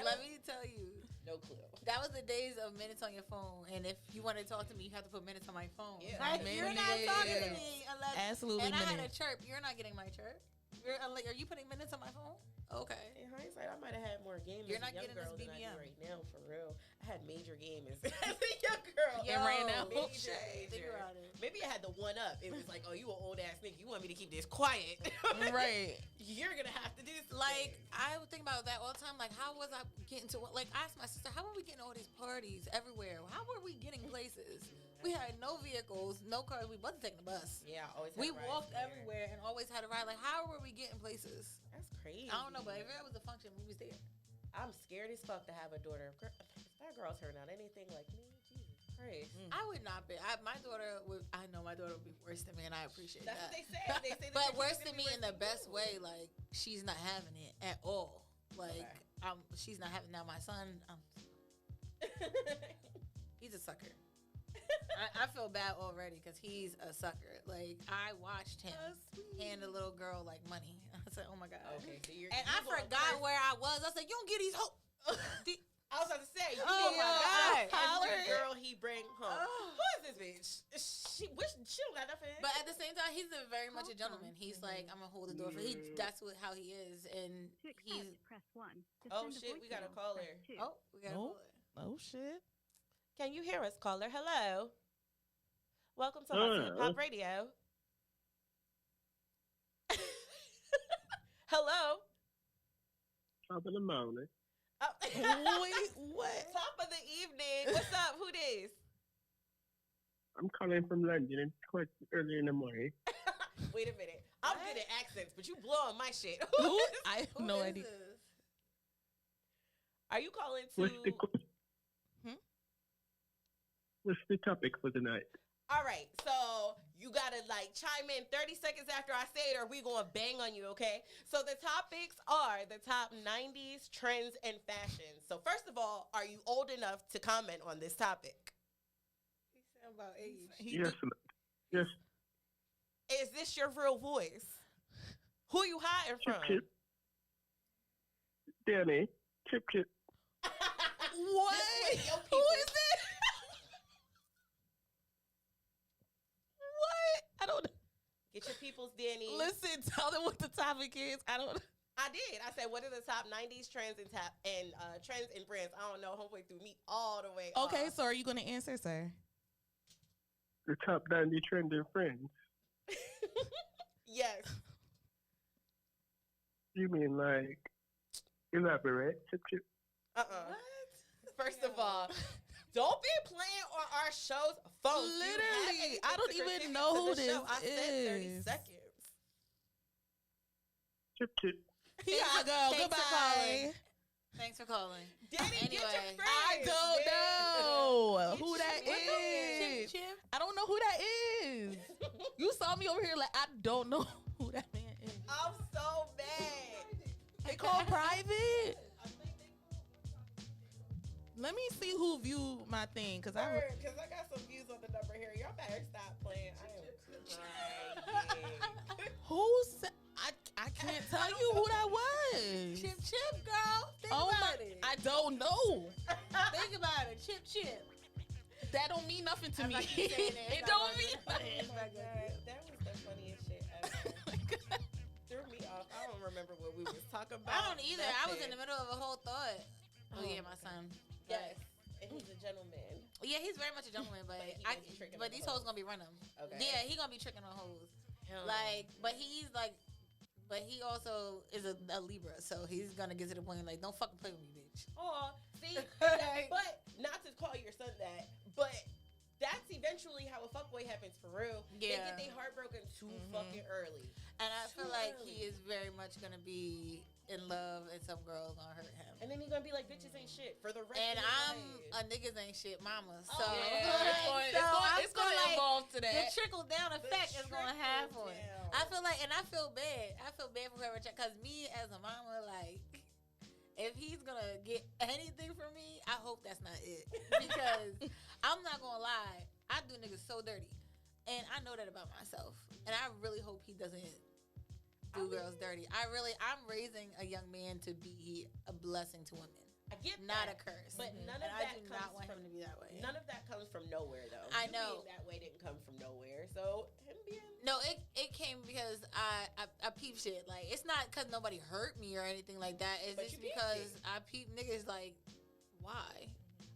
Let me tell you. No clue. That was the days of minutes on your phone. And if you want to talk to me, you have to put minutes on my phone. Yeah. Like, you're not talking to me unless. Absolutely. And I had a chirp. You're not getting my chirp. Are you putting minutes on my phone? Okay. In hindsight, I might have had more game as a young girl than I do right now, for real. I had major game as a young girl. Yo, right now. Major. Maybe I had the one up. It was like, oh, you an old ass nigga. You want me to keep this quiet. Right. You're going to have to do this. Like, I would think about that all the time. Like, how was I getting to, like, I asked my sister, how were we getting all these parties everywhere? How were we getting places? We had no vehicles, no cars. We wasn't taking the bus. Yeah, always had we walked everywhere and always had a ride. Like, how were we getting places? That's crazy. I don't know, but if it was a function, we was there. I'm scared as fuck to have a daughter. If that girl turned out anything like me, Jesus Christ. I would not be. My daughter would. I know my daughter would be worse than me, and I appreciate That's that. That's what they say. But worse than me in the best way. Like, she's not having it at all. Like, she's not having. Now my son, he's a sucker. I feel bad already because he's a sucker. Like, I watched him hand a little girl like money. I said, "Oh my god!" Okay, so I forgot where I was. I said, "You don't get these I was about to say, oh my god, every girl he bring home. Who is this bitch? She don't got nothing. But at the same time, he's very much a gentleman. He's like, I'm gonna hold the door for. That's how he is, and he's. Press 1. Oh shit, we got a caller. Oh, we got a caller. Oh shit. Can you hear us, caller? Hello. Welcome to Hip Hop Radio. Hello. Top of the morning. Oh. Wait, what? Top of the evening. What's up? Who this? I'm calling from London. It's quite early in the morning. Wait a minute. I'm good at accents, but you blowing my shit. I have no idea. This? Are you calling to... What's the topic for tonight? All right, so you gotta chime in 30 seconds after I say it, or we gonna bang on you, okay? So the topics are the top 90s trends and fashions. So first of all, are you old enough to comment on this topic? He said about age. Yes. Is this your real voice? Who you hiding from? Chip. Danny. Chip. What? Who is this? I don't know. Get your peoples, Danny. Listen, tell them what the topic is. I did. I said, what are the top 90s trends and trends and brands? I don't know. Homeboy threw me all the way Okay, off. so are you going to answer, sir? The top 90 trending friends. Yes. You mean elaborate? Chip. What? First of all, don't be playing on our show's phone. Literally, I don't even know who this is. I said 30 seconds. Chip. Here I go. Goodbye. Thanks for calling. Danny, Anyway, get your friends. I don't know who that is. Chip. I don't know who that is. You saw me over here like I don't know who that man is. I'm so mad. They call private. Let me see who viewed my thing, because I got some views on the number here. Y'all better stop playing. I am crying. who said I can't tell you who that was. Chip Chip, girl. Think about it. I don't know. Think about it. Chip Chip. That don't mean nothing to me. Like you saying It don't mean nothing. Oh my God. That was the funniest shit ever. Threw me off. I don't remember what we was talking about. I don't either. I was in Nothing. the middle of a whole thought. Oh yeah, my son. Yes. And he's a gentleman. Yeah, he's very much a gentleman, but But he gonna be tricking but on these the hoes hoes. gonna be running. Okay. Yeah, he gonna be tricking on hoes. Hell. But he also is a Libra, so he's gonna get to the point like, don't fucking play with me, bitch. Oh, see, but not to call your son that, but that's eventually how a fuckboy happens for real. Yeah. They get their heart broken too fucking early. And I feel Too like early. he is very much gonna be in love, and some girls gonna hurt him. And then he's gonna be like, bitches ain't shit for the rest And of his I'm life. a niggas ain't shit mama, so Yeah, it's going to evolve to the that. trickle down effect is gonna happen. trickle-down. I feel like, and I feel bad. I feel bad for whoever, because me as a mama, like, if he's gonna get anything from me, I hope that's not it. Because I'm not gonna lie, I do niggas so dirty, and I know that about myself. And I really hope he doesn't do girls dirty. I'm raising a young man to be a blessing to women. I get Not that, a curse. but none And of I that do comes not want from him to be that way. None of that comes from nowhere, though. I You know. being that way didn't come from nowhere. So him being No, it came because I peep shit. Like, it's not because nobody hurt me or anything like that. It's But just you peeped because it. I peep niggas like, why?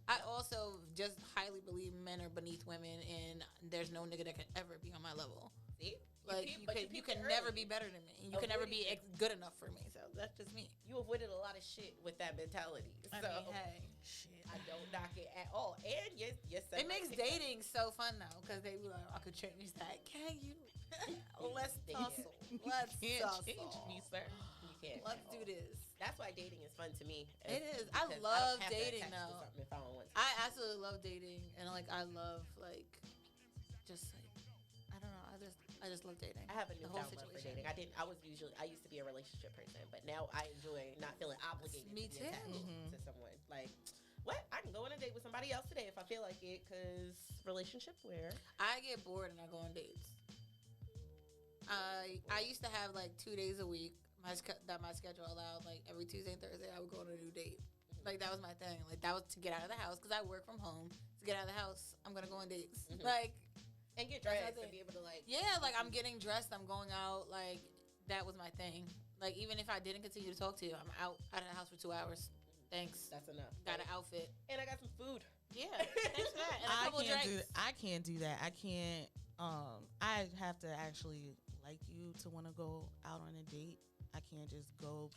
I also just highly believe men are beneath women, and there's no nigga that can ever be on my level. see, Like, you can never be better than me. You can never be good enough for me. So that's just me. You avoided a lot of shit with that mentality. I So mean, hey. I don't knock it at all. And yes, It makes dating so fun now, because they be like, I could change that. Can you? Let's tussle. Let's Can't tussle. change me, sir. You can't. Let's at do all. this. That's why dating is fun to me. It is. I because love don't have to dating, attach to though. something If I don't want to. I absolutely love dating, and like I love just like I don't know. I just love dating. I have a The whole newfound love for situation. dating. I used to be a relationship person, but now I enjoy not feeling obligated Me to be attached too. to someone. Like, what? I can go on a date with somebody else today if I feel like it, because relationship where? I get bored and I go on dates. I used to have like 2 days a week. That my schedule allowed. Like every Tuesday and Thursday, I would go on a new date. Like that was my thing. Like that was to get out of the house, because I work from home. To get out of the house, I'm gonna go on dates. Mhm. Like, And get That's dressed my and thing. be able to like. yeah, like I'm getting dressed. I'm going out. Like that was my thing. Like even if I didn't continue to talk to you, I'm out of the house for 2 hours. Thanks. That's enough. Got an outfit. And I got some food. Yeah. Thanks for that. And a couple drinks. I can't do that. I can't. I have to actually like you to want to go out on a date. I can't just go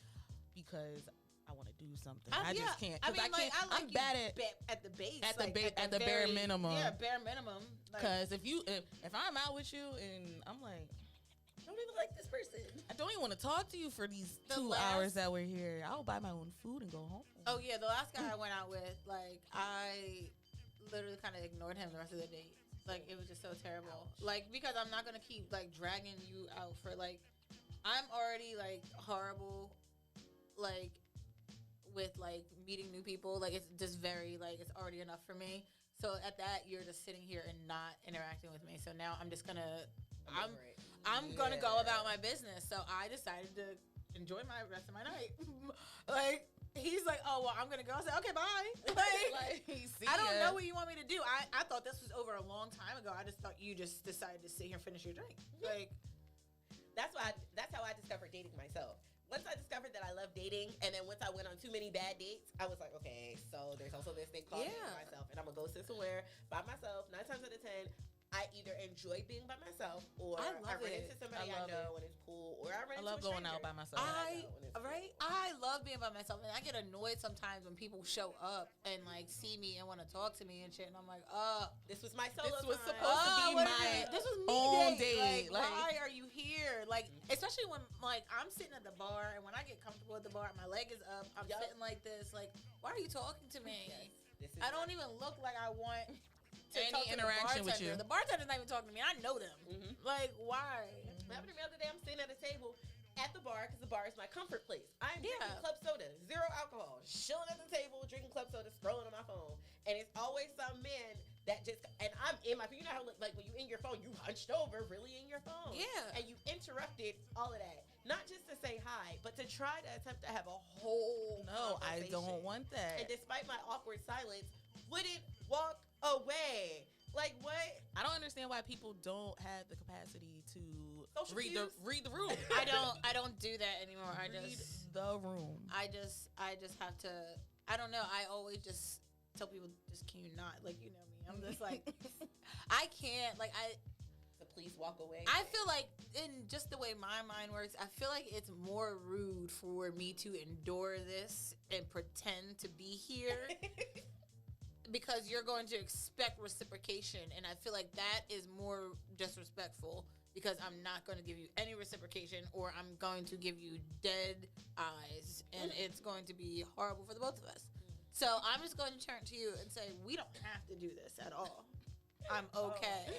because I want to do something. I yeah. just can't. I mean, like, I like I'm you bad at the base. at the like, ba- at the bare very- minimum. Yeah, bare minimum. Like, Because if I'm out with you and I'm like, I don't even like this person. I don't even want to talk to you for these The 2 last- hours that we're here. I'll buy my own food and go home. oh yeah, the last guy I went out with, like I literally kind of ignored him the rest of the date. Like it was just so terrible. Ouch. Like because I'm not gonna keep like dragging you out for like I'm already like horrible, like with like meeting new people. Like it's just very like it's already enough for me. So at that you're just sitting here and not interacting with me. So now I'm just gonna I'm gonna go about my business. So I decided to enjoy my rest of my night. Like he's like, oh well, I'm gonna go. I said, okay, bye. Like, See I don't ya. know what you want me to do. I thought this was over a long time ago. I just thought you just decided to sit here and finish your drink. Like That's how I discovered dating myself. Once I discovered that I love dating, and then once I went on too many bad dates, I was like, okay, so there's also this thing called dating Yeah. myself, and I'm gonna go sit somewhere by myself. 9 times out of 10, I either enjoy being by myself, or I I, love run it. into somebody I I, love know and it's cool, or I run I into love a going stranger. out by myself. I love being by myself, and I get annoyed sometimes when people show up and like see me and want to talk to me and shit, and I'm like, This was my solo This was time. supposed to be what is my it? This was me own date. date, Like, like- why are you here? Like, especially when like I'm sitting at the bar, and when I get comfortable at the bar, my leg is up. I'm Yup. sitting like this. Like, why are you talking to me? Yes, this is I don't even look like I want to any talk to interaction the with you. bartender. The bartender's not even talking to me. I know them. Mhm. Like, why? What happened to me the other day? I'm sitting at a table at the bar because the bar is my comfort place. I'm drinking Yeah. club soda, 0 alcohol, chilling at the table, drinking club soda, scrolling on my phone, and it's always some man that just, and I'm in my, you know how like when you in your phone, you hunched over, really in your phone, Yeah. and you interrupted all of that, not just to say hi, but to try to attempt to have a whole No, I conversation. don't want that. And despite my awkward silence, wouldn't walk away. Like what? I don't understand why people don't have the capacity to Social read cues? the room. I don't do that anymore. I Read just the room. I just have to. I don't know. I always just tell people, just can you not? Like, you know me. I'm just like, I can't. Like So please walk away. I feel like in just the way my mind works, I feel like it's more rude for me to endure this and pretend to be here because you're going to expect reciprocation, and I feel like that is more disrespectful because I'm not going to give you any reciprocation, or I'm going to give you dead eyes, and it's going to be horrible for the both of us. So I'm just going to turn to you and say, we don't have to do this at all. I'm okay.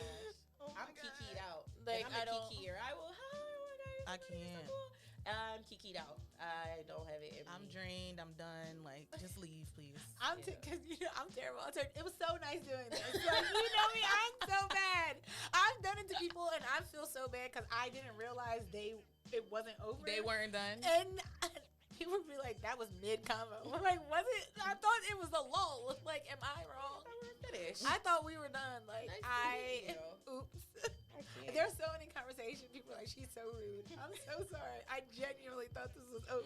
Oh I'm kikied out. Like, and I'm I a don't- kikier. I will. Hi, oh my God, I you're so nice, can't. so cool. I'm kikied out. I don't have it in me. I'm drained. I'm done. Like, just leave, please. I'm Yeah. because I'm terrible. It was so nice doing this. Like, you know me, I'm so bad. I've done it to people, and I feel so bad because I didn't realize it wasn't over. They weren't done. and people would be like, "That was mid combo." I'm like, was it? I thought it was a lull. Like, am I wrong? We're finished. I thought we were done. Like, Nice to meet you. oops. I can't. There's so many conversations. People are like, she's so rude. I'm so sorry. I genuinely thought this was over.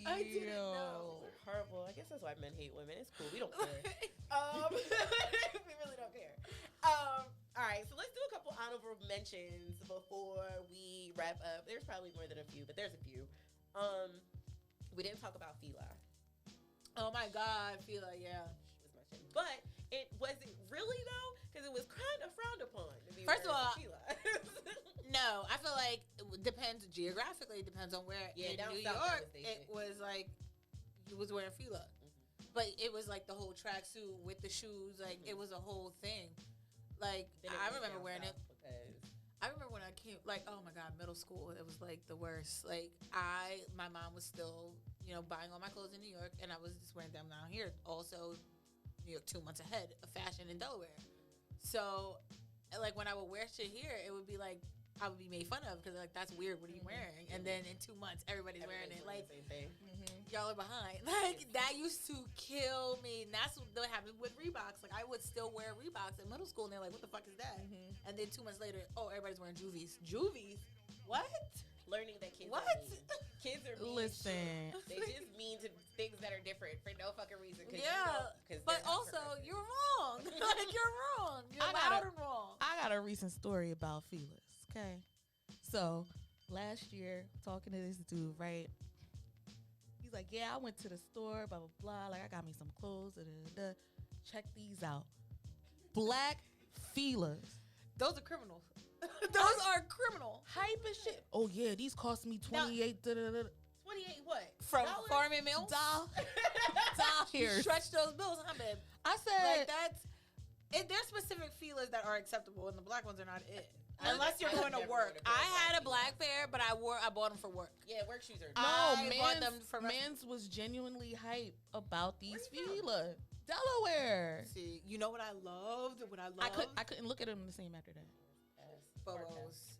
I didn't know. Horrible. I guess that's why men hate women. It's cool. We don't care. We really don't care. All right, so let's do a couple honorable mentions before we wrap up. There's probably more than a few, but there's a few. We didn't talk about Fila. Oh my God, Fila, yeah. She was my shit. But it wasn't really though, because it was kind of frowned upon. To be First of wearing all, Fila. No, I feel like it depends geographically. It depends on where. Yeah, in down New south, York, that was they it shit. was like you was wearing Fila, but it was like the whole tracksuit with the shoes. Like it was a whole thing. Like Then it I went remember down wearing it. south because I remember when I came, like, oh my God, middle school, it was like the worst. Like, my mom was still, buying all my clothes in New York, and I was just wearing them down here. Also, New York 2 months ahead of fashion in Delaware. So, like, when I would wear shit here, it would be like, I would be made fun of because, like, that's weird. What are you wearing? And then in 2 months, everybody's wearing it. Like, the same thing. y'all are behind. Like, that used to kill me. And that's what happened with Reeboks. Like, I would still wear Reeboks in middle school, and they're like, what the fuck is that? And then 2 months later, oh, everybody's wearing Juvies. Juvies? What? Learning that kids What? are mean. Kids are mean. Listen. They just mean to things that are different for no fucking reason. Yeah. Cause But they're not also, progressive. you're wrong. Like, you're wrong. You're I gotta- loud and wrong. I got a recent story about Felix. Okay, so last year talking to this dude, right? He's like, "Yeah, I went to the store, blah blah blah. Like, I got me some clothes. Da, da, da. Check these out, black Feelers, Those are criminals. Those are criminal. hype as shit. Oh yeah, these cost me $28. 28 what? From Dollars? Farm and Mills. Dollars. Stretch those bills, huh, babe? I said, Like, there's specific feelers that are acceptable, and the black ones are not it. I Unless you're never going to would've work. pair of I had a black black pair, but I bought them for work. Yeah, work shoes are. no, I bought them man's, for man's was genuinely hype about these Where you from? Fila. Delaware. See, you know what I loved? What I loved? I couldn't look at them the same after that. Bobos.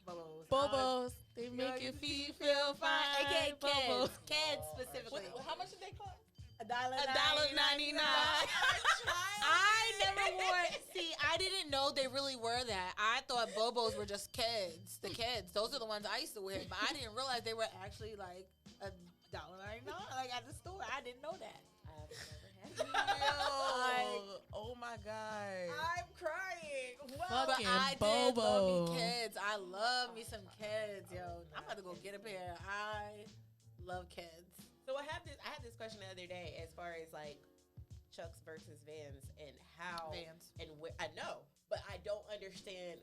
Bobos. Bobos, they make your feet feel fine. AKA Bobos. kids. Kids specifically. How much did they cost? $1.99. $1.99. I never wore. See, I didn't know they really were that. I thought Bobos were just kids. The kids. Those are the ones I used to wear. But I didn't realize they were actually like $1.99. Like at the store. I didn't know that. I've never had. Yo, oh my god. I'm crying. Wow. But Fucking I did Bobo. love me kids. I love me some kids, yo. I'm about to go get a pair. I love kids. So I had this question the other day as far as like Chucks versus Vans and how Vans. and where I know, but I don't understand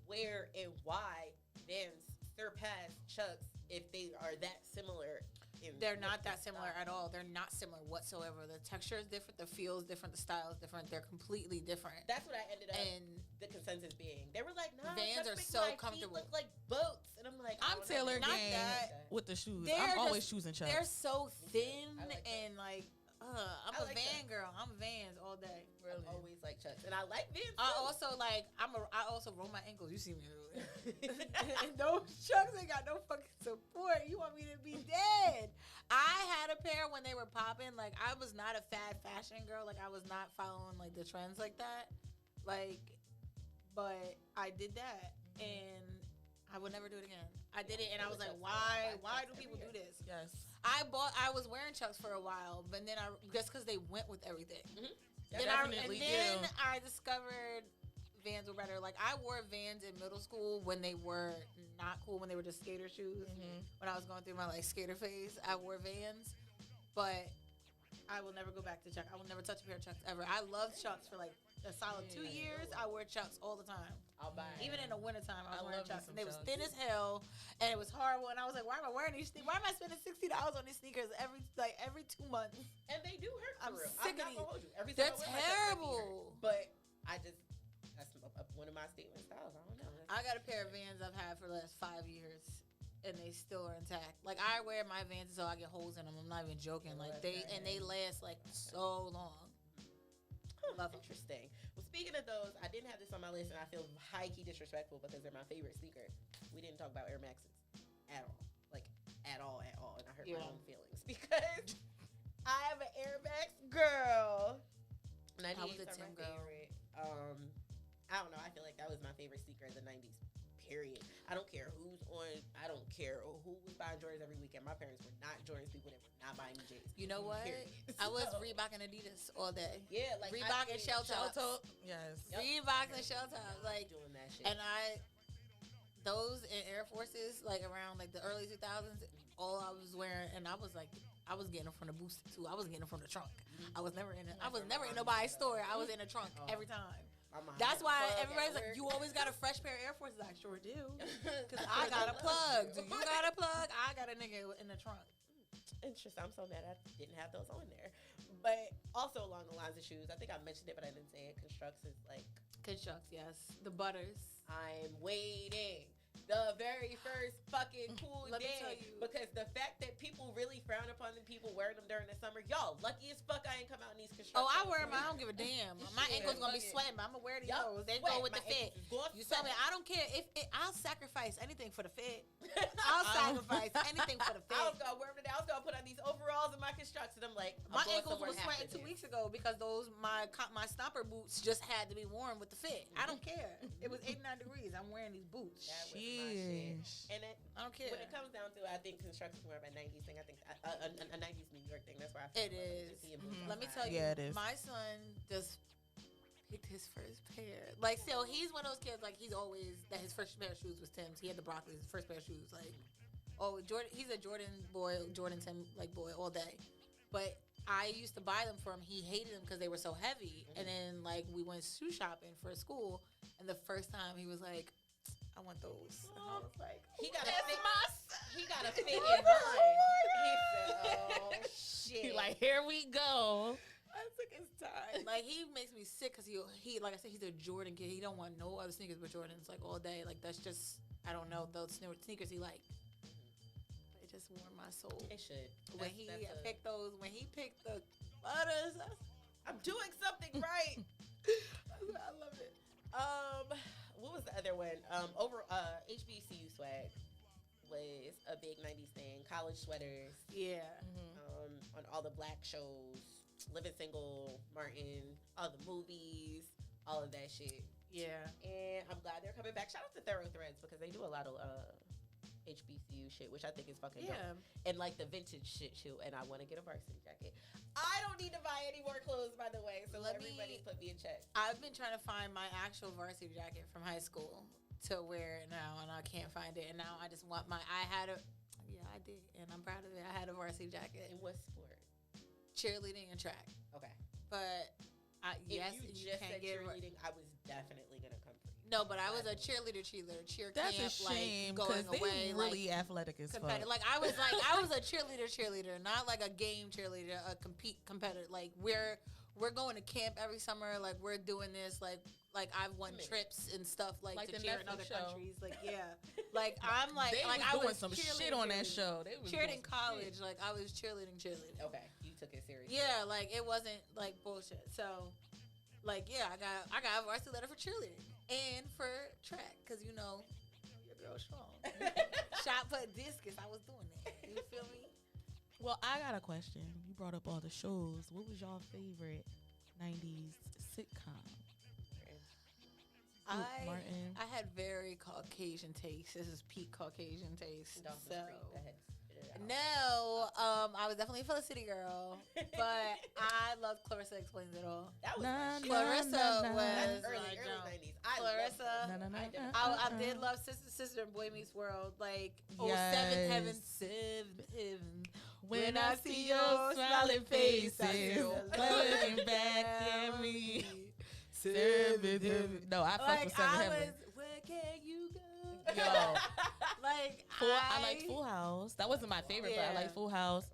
where and why Vans surpass Chucks if they are that similar They're not that similar at all. They're not similar whatsoever. The texture is different. The feel is different. The style is different. They're completely different. That's what I ended up. And the consensus being, they were like, "Nah, Vans are Chucks so make my feet comfortable. look like boats," and I'm like, I'm "Oh, no, Taylor not gang that. with the shoes. They're I'm always just- choosing Chucks. they're so thin I like that. and like. I'm I a like Van that. girl. I'm Vans all day. I've always like Chucks, and I like Vans. I too. also like. I also roll my ankles. You see me. And those Chucks ain't got no fucking support. You want me to be dead? I had a pair when they were popping. Like I was not a fashion girl. Like I was not following like the trends like that. Like, but I did that, and I would never do it again. I did it, and I was like, why? Why do people do this? Yes. I was wearing Chucks for a while, but then I just because they went with everything. They Then definitely then do. I discovered Vans were better. Like I wore Vans in middle school when they were not cool, when they were just skater shoes. When I was going through my like skater phase, I wore Vans, but I will never go back to Chucks. I will never touch a pair of Chucks ever. I loved Chucks for like a solid 2 years. I wore Chucks all the time. I'll buy it. Even in the wintertime, I was wearing love me Chucks. some And they was Chucks. thin as hell, and it was horrible. And I was like, why am I wearing these sneakers? Why am I spending $60 on these sneakers every 2 months? And they do hurt for I'm real. sick I'm of not these. gonna hold you. Every They're time I wear my Chucks, my feet hurt. terrible. But that's one of my statement styles. I don't know. I got a pair of Vans I've had for the last 5 years, and they still are intact. Like I wear my Vans until I get holes in them. I'm not even joking. Like they last like so long. Love them. Interesting. Well, speaking of those, I didn't have this on my list, and I feel high key disrespectful because they're my favorite sneaker. We didn't talk about Air Maxes at all, like at all, and I hurt my own feelings because I am an Air Max girl. 98s are my favorite. I don't know. I feel like that was my favorite sneaker in the 90s. Period. I don't care who's on. I don't care who was buying Jordans every weekend. My parents were not Jordans people. They were not buying me J's. You know what? Period. I was So, Reebok and Adidas all day. Yeah, like Reebok and Shell Tops. Yes. Yep. Reebok and Shell Tops. Like, doing that shit. and those in Air Forces, like around like the early 2000s, all I was wearing, and I was getting them from the booster too. I was getting them from the trunk. I was never in nobody's store. I was in a trunk every time. That's why everybody's like, you always got a fresh pair of Air Forces. I sure do. Because I got a plug. Do you got a plug? I got a nigga in the trunk. Interesting. I'm so mad I didn't have those on there. But also along the lines of shoes, I think I mentioned it, but I didn't say it. Constructs is like... Constructs, yes. The Butters. I'm waiting. The very first fucking cool Let me day. tell you. Because the fact that people really frown upon the people wearing them during the summer, y'all lucky as fuck I ain't come out in these constructs. Oh, I wear them. I don't give a damn. My Shit, ankles gonna be fuck it. sweating, but I'm gonna wear these Yup, clothes. They sweat. go with My the fit. ankles is going You tell me, sweat. I don't care if I'll sacrifice anything for the fit. I'll sacrifice anything for the fit. I was gonna wear them today. I was gonna put on these overalls and my constructs, and I'm like, My I'm going ankles somewhere was sweating after 2 this. weeks ago because my stomper boots just had to be worn with the fit. I don't care. It was 89 degrees. I'm wearing these boots. That was my shit. Sheesh. And I don't care. when it comes down to it, I think construction is more of a 90s thing. I think a 90s New York thing. That's where I feel It is. Let me tell you, Yeah, it is. my son just picked his first pair. Like, so he's one of those kids, like, he's always, that his first pair of shoes was Tim's. He had the Broccoli's first pair of shoes. Like, oh, Jordan, he's a Jordan boy, Jordan Tim, like, boy all day. But I used to buy them for him. He hated them because they were so heavy. And then, like, we went shoe shopping for school. And the first time he was like, I want those. And I was like, He got a fit. He got a fit in What? mine. He said, "Oh shit!" He like, here we go. I took his time. Like, he makes me sick because he, like I said, he's a Jordan kid. He don't want no other sneakers but Jordans, like, all day. Like, that's just, I don't know, those sneakers he like. But it just warmed my soul. It should. When he picked the Butters, I'm doing something right. I love it. What was the other one? HBCU swag was a big 90s thing. College sweaters. Yeah. On all the black shows, Living Single, Martin, all the movies, all of that shit. Yeah. And I'm glad they're coming back. Shout out to Thorough Threads because they do a lot of HBCU shit, which I think is fucking dope. And like the vintage shit too. And I want to get a varsity jacket. I don't need to buy any more clothes, by the way. So everybody put me in check. I've been trying to find my actual varsity jacket from high school to wear it now, and I can't find it. And now I just want I did, and I'm proud of it. I had a varsity jacket. In what sport? Cheerleading and track. Okay. But If yes, you you just can't said get cheerleading, I was definitely gonna come for you. No, but I was a cheer That's camp, a shame like because going they away, really athletic as fuck. Like I was a cheerleader, not like a game cheerleader, a competitor. Like we're going to camp every summer. Like we're doing this. Like I've won trips and stuff like to the cheer in Netflix other show. countries. Like like I'm like they like was I doing was some shit on that show. They was cheered doing in some college. shit. Like I was cheerleading. Okay, you took it seriously. Yeah, like it wasn't like bullshit. So, like yeah, I got a varsity letter for cheerleading and for track because you know your girl strong. Shot put discus. I was doing that. You feel me? Well, I got a question. You brought up all the shows. What was your favorite 90s sitcom? Martin. I had very Caucasian taste. This is peak Caucasian taste. Don't So. go ahead. Spit it out. No, I was definitely a Felicity girl, but I loved Clarissa Explains It All. That was Nah, my shit. Clarissa nah, nah. was That's my early jump. 90s. I Clarissa. loved No, her. no, no, I no. definitely- I did love Sister and Boy Meets World. Like, Yes. Seventh Heaven, Seventh Heaven. When I see your smiling face, looking back at me. Seventh Heaven. No, I fucked with Seventh Heaven. Where can you go? Yo, Like, I liked Full House. That wasn't my favorite, but I Yeah. liked Full House.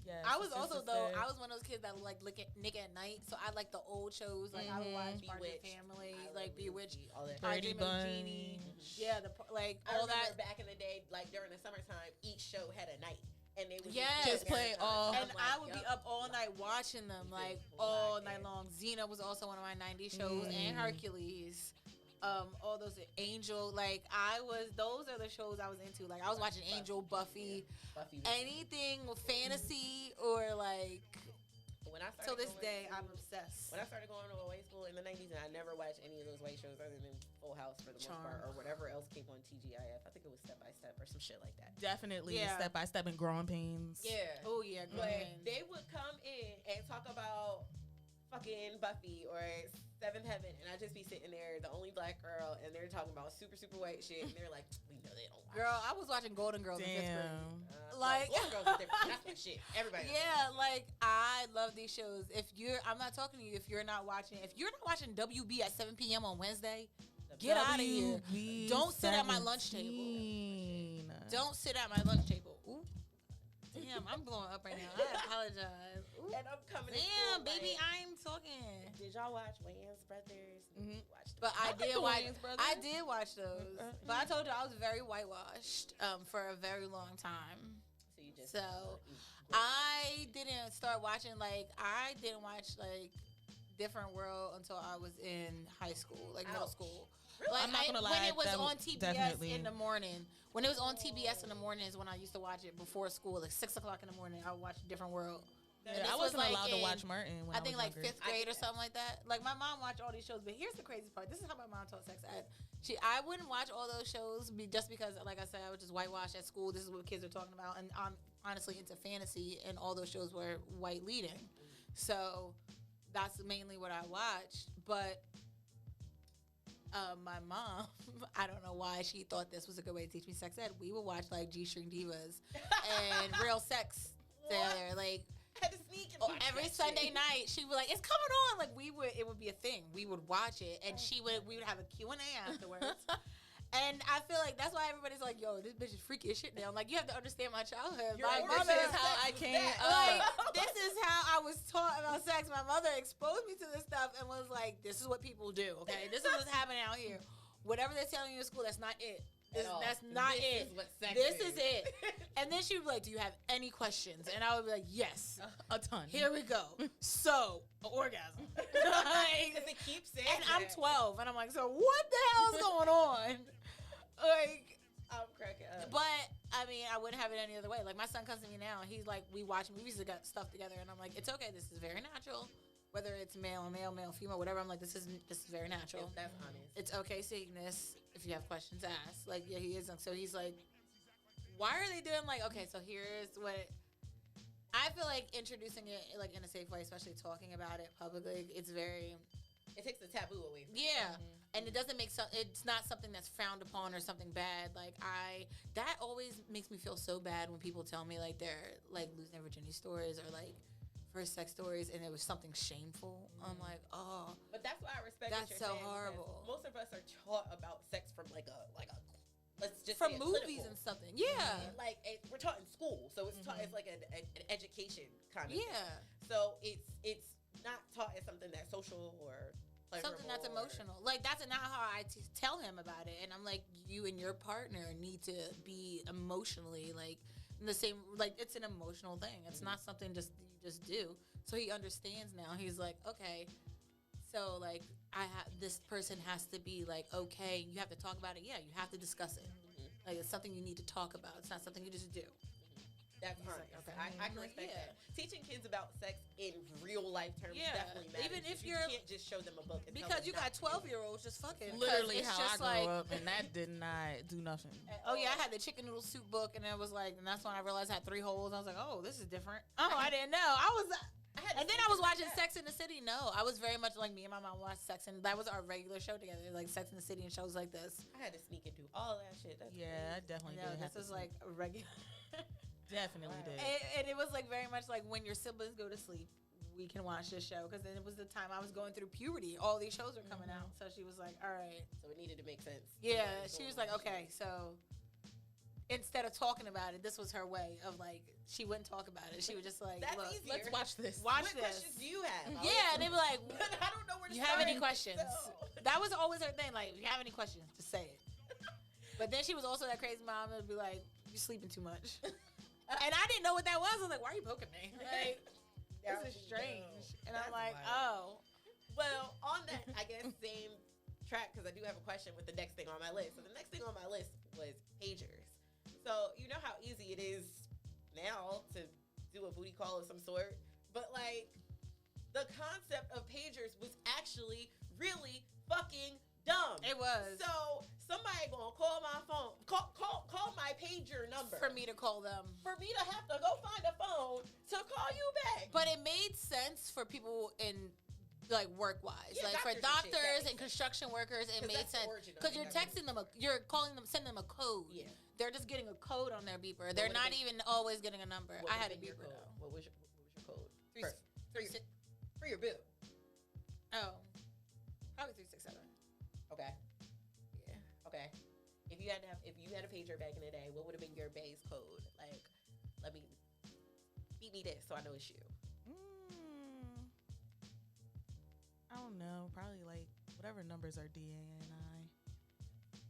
Yeah. I was Sister, also Sister. though I was one of those kids that would like look at Nick at Night, so I like the old shows. Like I would watch Martin Bewitched. Family, I like love Lucy, Bewitched, all that. I Brady Dream of Jeannie. Bunch. Yeah, like I all remember that. back in the day, like during the summertime, each show had a night, and they would Yes. Just play all- And I would be up all night watching them, You like did. all Locked night in. long. Xena was also one of my '90s shows, and Hercules. All those Angel, like those are the shows I was into. Like I was watching Angel, Buffy, Buffy was- anything with fantasy or like. When I started Till this going day, to- I'm obsessed. When I started going to a white school in the 90s, and I never watched any of those white shows other than Full House for the most Charmed. part, or whatever else came on TGIF. I think it was Step by Step or some shit like that. Definitely Yeah. Step by Step and Growing Pains. Yeah. Oh yeah, But Glenn. they would come in and talk about fucking Buffy or Seventh Heaven, and I'd just be sitting there, the only black girl, and they're talking about super, super white shit, and they're like, we know they don't watch. Girl, I was watching Golden Girls in fifth grade. Damn. Like- Golden Girls is different. That's my shit. Everybody knows Yeah, like I love these shows. I'm not talking to you if you're not watching WB at 7 p.m. on Wednesday. that. Get out of here. WB Don't sit at my lunch table. 17. Don't sit at my lunch table. Ooh. Damn, I'm blowing up right now. I apologize. Ooh. And I'm coming. Damn, baby, I'm talking. Did y'all watch Wayans Brothers? Mhm. Watch But I like did the watch. Wayans brothers. I did watch those. But I told you I was very whitewashed for a very long time. So you just. So, I didn't start watching I didn't watch Different World until I was in high school, middle Ouch. school. Really? Like I'm not gonna when lie, it was that on TBS definitely- in the morning. When it was on TBS in the morning is when I used to watch it before school, 6:00 in the morning. I would watch Different World. And Yeah, this I was, wasn't allowed to in- watch Martin when I I think was like younger. 5th I grade get or that. something like that. Like my mom watched all these shows, but here's the crazy part. This is how my mom taught sex ed. I wouldn't watch all those shows just because, like I said, I was just whitewashed at school. This is what kids are talking about, and I'm honestly into fantasy, and all those shows were white leading. So that's mainly what I watched. But my mom, I don't know why she thought this was a good way to teach me sex ed. We would watch G-string divas and real sex together, had to sneak and watch every that Sunday shit. night. She would it's coming on. It would be a thing. We would watch it, and we would have a Q&A afterwards. And I feel like that's why everybody's like, yo, this bitch is freaky as shit now. I'm like, you have to understand my childhood. Your My origin mother is how I came this is how I was taught about sex. My mother exposed me to this stuff and was like, this is what people do, okay? This is what's happening out here. Whatever they're telling you in school, that's not it. At all. That's not This it. is what sex This is. is it. And then she would be like, do you have any questions? And I would be like, yes. a ton. Here we go. So, orgasm. Because it keeps saying And I'm that. 12, and I'm like, so what the hell is going on? I'm cracking up. But I mean, I wouldn't have it any other way. My son comes to me now, and he's like, we watch movies and got stuff together, and I'm like, it's okay. This is very natural. Whether it's male, female, whatever. I'm like, this is very natural. That's honest. It's okay seeing this. If you have questions, ask. Yeah, he is. So he's like, why are they doing okay, so here's what I feel like introducing it in a safe way, especially talking about it publicly. It's very It takes the taboo away from yeah. And it doesn't it's not something that's frowned upon or something bad. That always makes me feel so bad when people tell me they're losing their virginity stories or for sex stories, and it was something shameful. I'm like, oh, But that's why I respect. that's what you're so saying, horrible. Most of us are taught about sex from like a let's just From say movies clinical. and something. Yeah. Like we're taught in school, so it's taught as like an education kind of Yeah. thing. So it's not taught as something that's social or Something that's pleasurable or- emotional. Like, that's not how I tell him about it. And I'm like, you and your partner need to be emotionally, like, in the same, like, it's an emotional thing. It's not something just you just do. So he understands now. He's like, okay, so, like, this person has to be, like, okay, you have to talk about it. Yeah, you have to discuss it. Like, it's something you need to talk about. It's not something you just do. That's He's honest. like, okay. I can Like, respect yeah. that. Teaching kids about sex in real life terms Yeah. definitely matters. Even if you you're- can't just show them a book and tell Because them you got not to do it. 12-year-olds just fucking. Literally it's how I just grew like, up, and that did not do nothing. oh yeah, I had the chicken noodle soup book, and it was like, and that's when I realized I had 3 holes. I was like, oh, this is different. Oh, I didn't know. And then I was watching Sex in the City. No, I was very much like me and my mom watched Sex, and that was our regular show together, like Sex in the City and shows like this. I had to sneak and do all that shit. That's Yeah, I definitely No, did. this is like a regular. Definitely did. And it was like very much like when your siblings go to sleep, we can watch this show, because then it was the time I was going through puberty. All these shows were coming out, so she was like, all right. So it needed to make sense. Yeah, she was like, okay, so instead of talking about it, this was her way of like, she wouldn't talk about it. She would just like, That's look, easier. Let's watch this. watch What this. questions do you have? Yeah, and they were like, But I don't know where to you have any start, questions? so- That was always her thing. Like, if you have any questions, just say it. But then she was also that crazy mom that would be like, you're sleeping too much. And I didn't know what that was. I was like, why are you poking me? Like, this is strange. And I'm That's like, wild. oh. Well, on that, I guess, same track, because I do have a question with the next thing on my list. So the next thing on my list was pagers. So you know how easy it is now to do a booty call of some sort, but like the concept of pagers was actually really fucking dumb. It was. So somebody gonna call my phone, call my pager number For me to call them. for me to have to go find a phone to call you back. But it made sense for people in, like, work-wise. Yeah, like, for doctors and shit, doctors that and makes construction workers, it 'Cause made that's the sense. origin of Because it. you're texting them, you're calling them, sending them a code. Yeah. They're just getting a code on their beeper. They're would've not been- even always getting a number. What I had a would've been your beeper, code? though. What was your code? Three- For your, for your bill. Oh. Probably 367. Okay. Yeah. Okay. If you had a pager back in the day, what would have been your base code? Like, let me beat me this so I know it's you. I don't know. Probably like whatever numbers are DANI.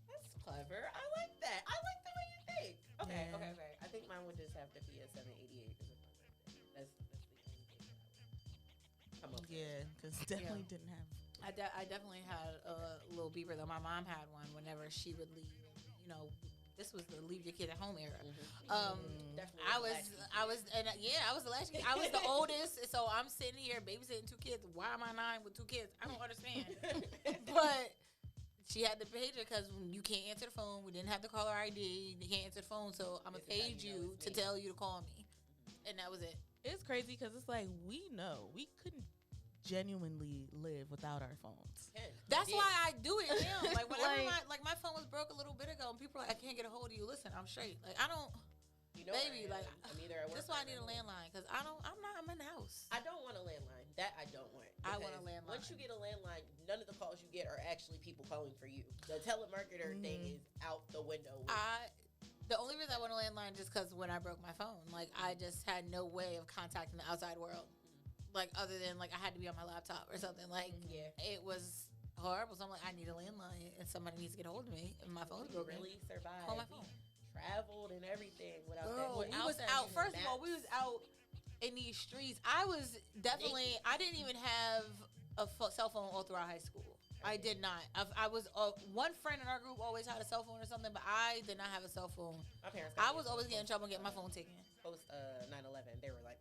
That's clever. I like that. I like the way you think. Okay. Yeah. Okay. I think mine would just have to be a 788 because of my birthday. That's the only thing that I would come up with. Yeah, because definitely didn't have. I definitely had a little beeper, though. My mom had one whenever she would leave. And, you know, this was the leave your kid at home era. Definitely I the was the last kid. I was the oldest, so I'm sitting here babysitting 2 kids. Why am I 9 with 2 kids? I don't understand. But she had the pager because you can't answer the phone. We didn't have the caller ID. You can't answer the phone, so I'm gonna This is how page you know you it's to me. tell you to call me, and that was it. It's crazy because it's like we know we couldn't genuinely live without our phones. That's why I do it now. Like whenever Like- my phone was broke a little bit ago, and people are like, I can't get a hold of you. Listen, I'm straight. Like I don't. You know, Baby, I am. like, I'm either at work. That's why I or need a at home. landline because I'm in the house. I don't want a landline. That I don't want. I want a Because landline. Once you get a landline, none of the calls you get are actually people calling for you. The telemarketer thing is out the window. The only reason I want a landline just because when I broke my phone, like I just had no way of contacting the outside world, like other than like I had to be on my laptop or something. Like Yeah. it was horrible. So I'm like, I need a landline and somebody needs to get a hold of me. And my phone's We broken. really survived. Call my We phone. traveled and everything without that. Girl, we Without was that out. using First of all, maps. we was out in these streets. I was definitely. I didn't even have a cell phone all throughout high school. I did not. I was one friend in our group always had a cell phone or something, but I did not have a cell phone. My parents. I was always getting in trouble and getting my phone taken. Post 9/11. They were like,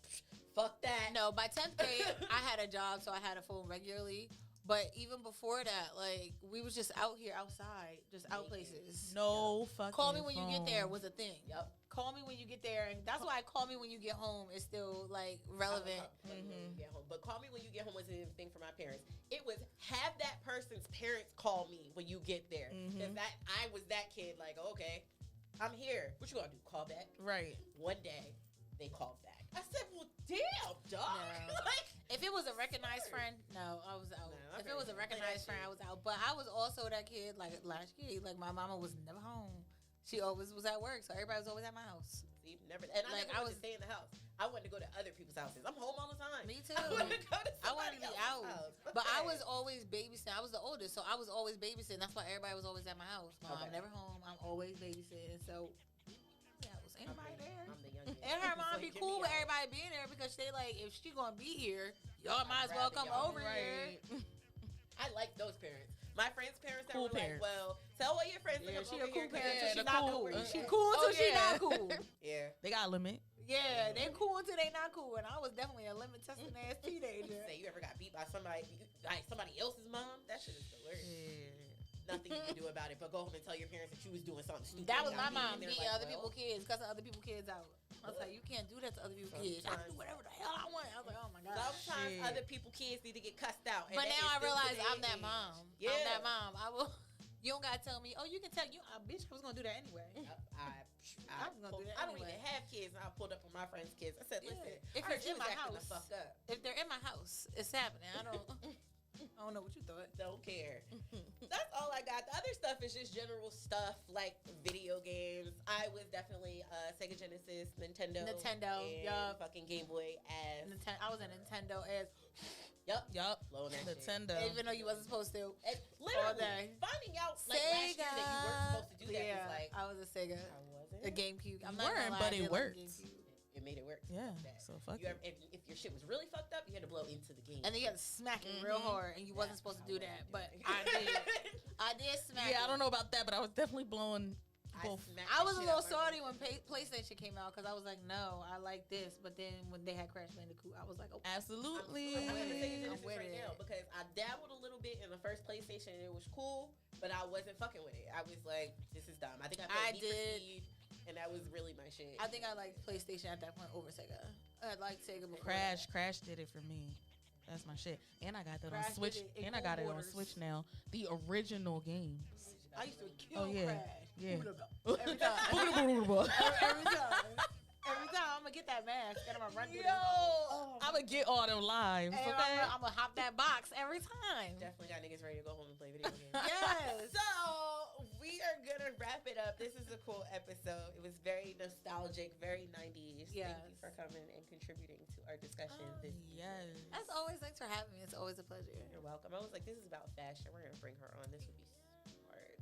"Fuck that." No, by 10th grade, I had a job, so I had a phone regularly. But even before that, like we was just out here, outside, just out places. No fucking. Call me when you get there phone. was a thing. Yep. Call me when you get there, and that's why call me when you get home is still like relevant. When you get home. But call me when you get home wasn't even a thing for my parents. It was have that person's parents call me when you get there. Because I was that kid. Like, okay, I'm here. What you gonna do? Call back? Right. One day, they called back. I said, well, damn, dog. No. Like, If it was a recognized friend, no, I was out. No, If it was a recognized friend, I was out. But I was also that kid, like last year, like my mama was never home. She always was at work, so everybody was always at my house. see, never. And Like, I I never wanted was- to stay in the house. I wanted to go to other people's houses. I'm home all the time. Me too. I wanted to go to I wanted to be somebody out. else's house. But I Okay. was always babysitting. I was the oldest, so I was always babysitting. That's why everybody was always at my house. Mom, Okay. never home. I'm always babysitting. So, yeah, was anybody there? I'm the youngest. And her mom So be get cool me with out. everybody being there because they like, if she gonna be here, y'all might as well rather come y'all- over here. I like those parents. My friends' parents that Cool were parents. like, well, tell all your friends to Yeah, come she over a cool here. 'cause parent yeah, until she the not cool cool. parents. She cool until she yeah. not cool. Yeah. They got a limit. Yeah, they cool until they not cool. And I was definitely a limit testing ass teenager. Say you ever got beat by somebody, like somebody else's mom? That shit is hilarious. Nothing you can do about it, but go home and tell your parents that you was doing something stupid. That was and my got mom beat, and beating they're other like, people's kids, cussing other people's kids out. I was like, you can't do that to other people's kids. I can do whatever the hell I want. I was like, oh my god. Sometimes Shit. other people's kids need to get cussed out. and But that now is I still realize to I'm their that age. mom. Yeah. I'm that mom. I will. You don't gotta tell me. Oh, you can tell you. Bitch, I was gonna do that anyway. I was gonna do that I don't anyway. even have kids, and I pulled up on my friend's kids. I said, Yeah. listen, If I heard you're you in was my acting the house. fuck up. If they're in my house, it's happening. I don't know what you thought. Don't care. That's all I got. The other stuff is just general stuff like video games. I was definitely Sega Genesis, Nintendo, and yup. fucking Game Boy as. I was a Nintendo as Yup. Blowing that shit. Nintendo. even though you wasn't supposed to. And All literally, day. finding out like last year that you weren't supposed to do that Yeah, was like, I was a Sega. I wasn't. A GameCube. I'm You not gonna weren't, lie, but I it did like worked. GameCube. It made it work. Yeah. That. So fuck You it. ever, if your shit was really fucked up, you had to blow into the game. And then you had to smack it real hard, and you wasn't supposed to do that, but I did. I did smack. Yeah, I it. don't know about that, but I was definitely blowing both. I was a little salty when PlayStation came out because I was like, no, I like this. But then when they had Crash Bandicoot, I was like, oh, Absolutely. I'm with I'm it with right it. now because I dabbled a little bit in the first PlayStation and it was cool, but I wasn't fucking with it. I was like, this is dumb. I think I played Need for did. Speed, and that was really my shit. I think I liked PlayStation at that point over Sega. I liked Sega before. Crash did it for me. That's my shit. And I got that Crash on Switch. did it in And I got it cool on orders. Switch now. The original games. I used to kill Oh, yeah. Crash. Yeah. Every time. Every time. Every time I'm gonna get that mask and I'm gonna run through Yo, this. I'm gonna get all them lives. And Okay. I'm gonna hop that box every time. Definitely got niggas ready to go home and play video games. Yes. So we are gonna wrap it up. This is a cool episode. It was very nostalgic, very 90s. Yes. Thank you for coming and contributing to our discussion. This Yes. As always, thanks for having me. It's always a pleasure. You're welcome. I was like, this is about fashion. We're gonna bring her on. This would be smart.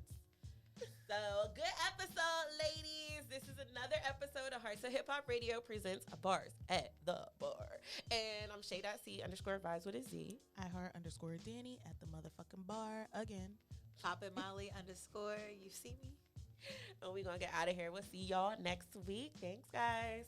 So good episode, ladies. This is another episode of Hearts of Hip Hop Radio presents Bars at the Bar. And I'm Shay.C_vibes with a Z. iHeart_Danny at the motherfucking bar again. Poppin' Molly _ you see me? And we're gonna get out of here. We'll see y'all next week. Thanks, guys.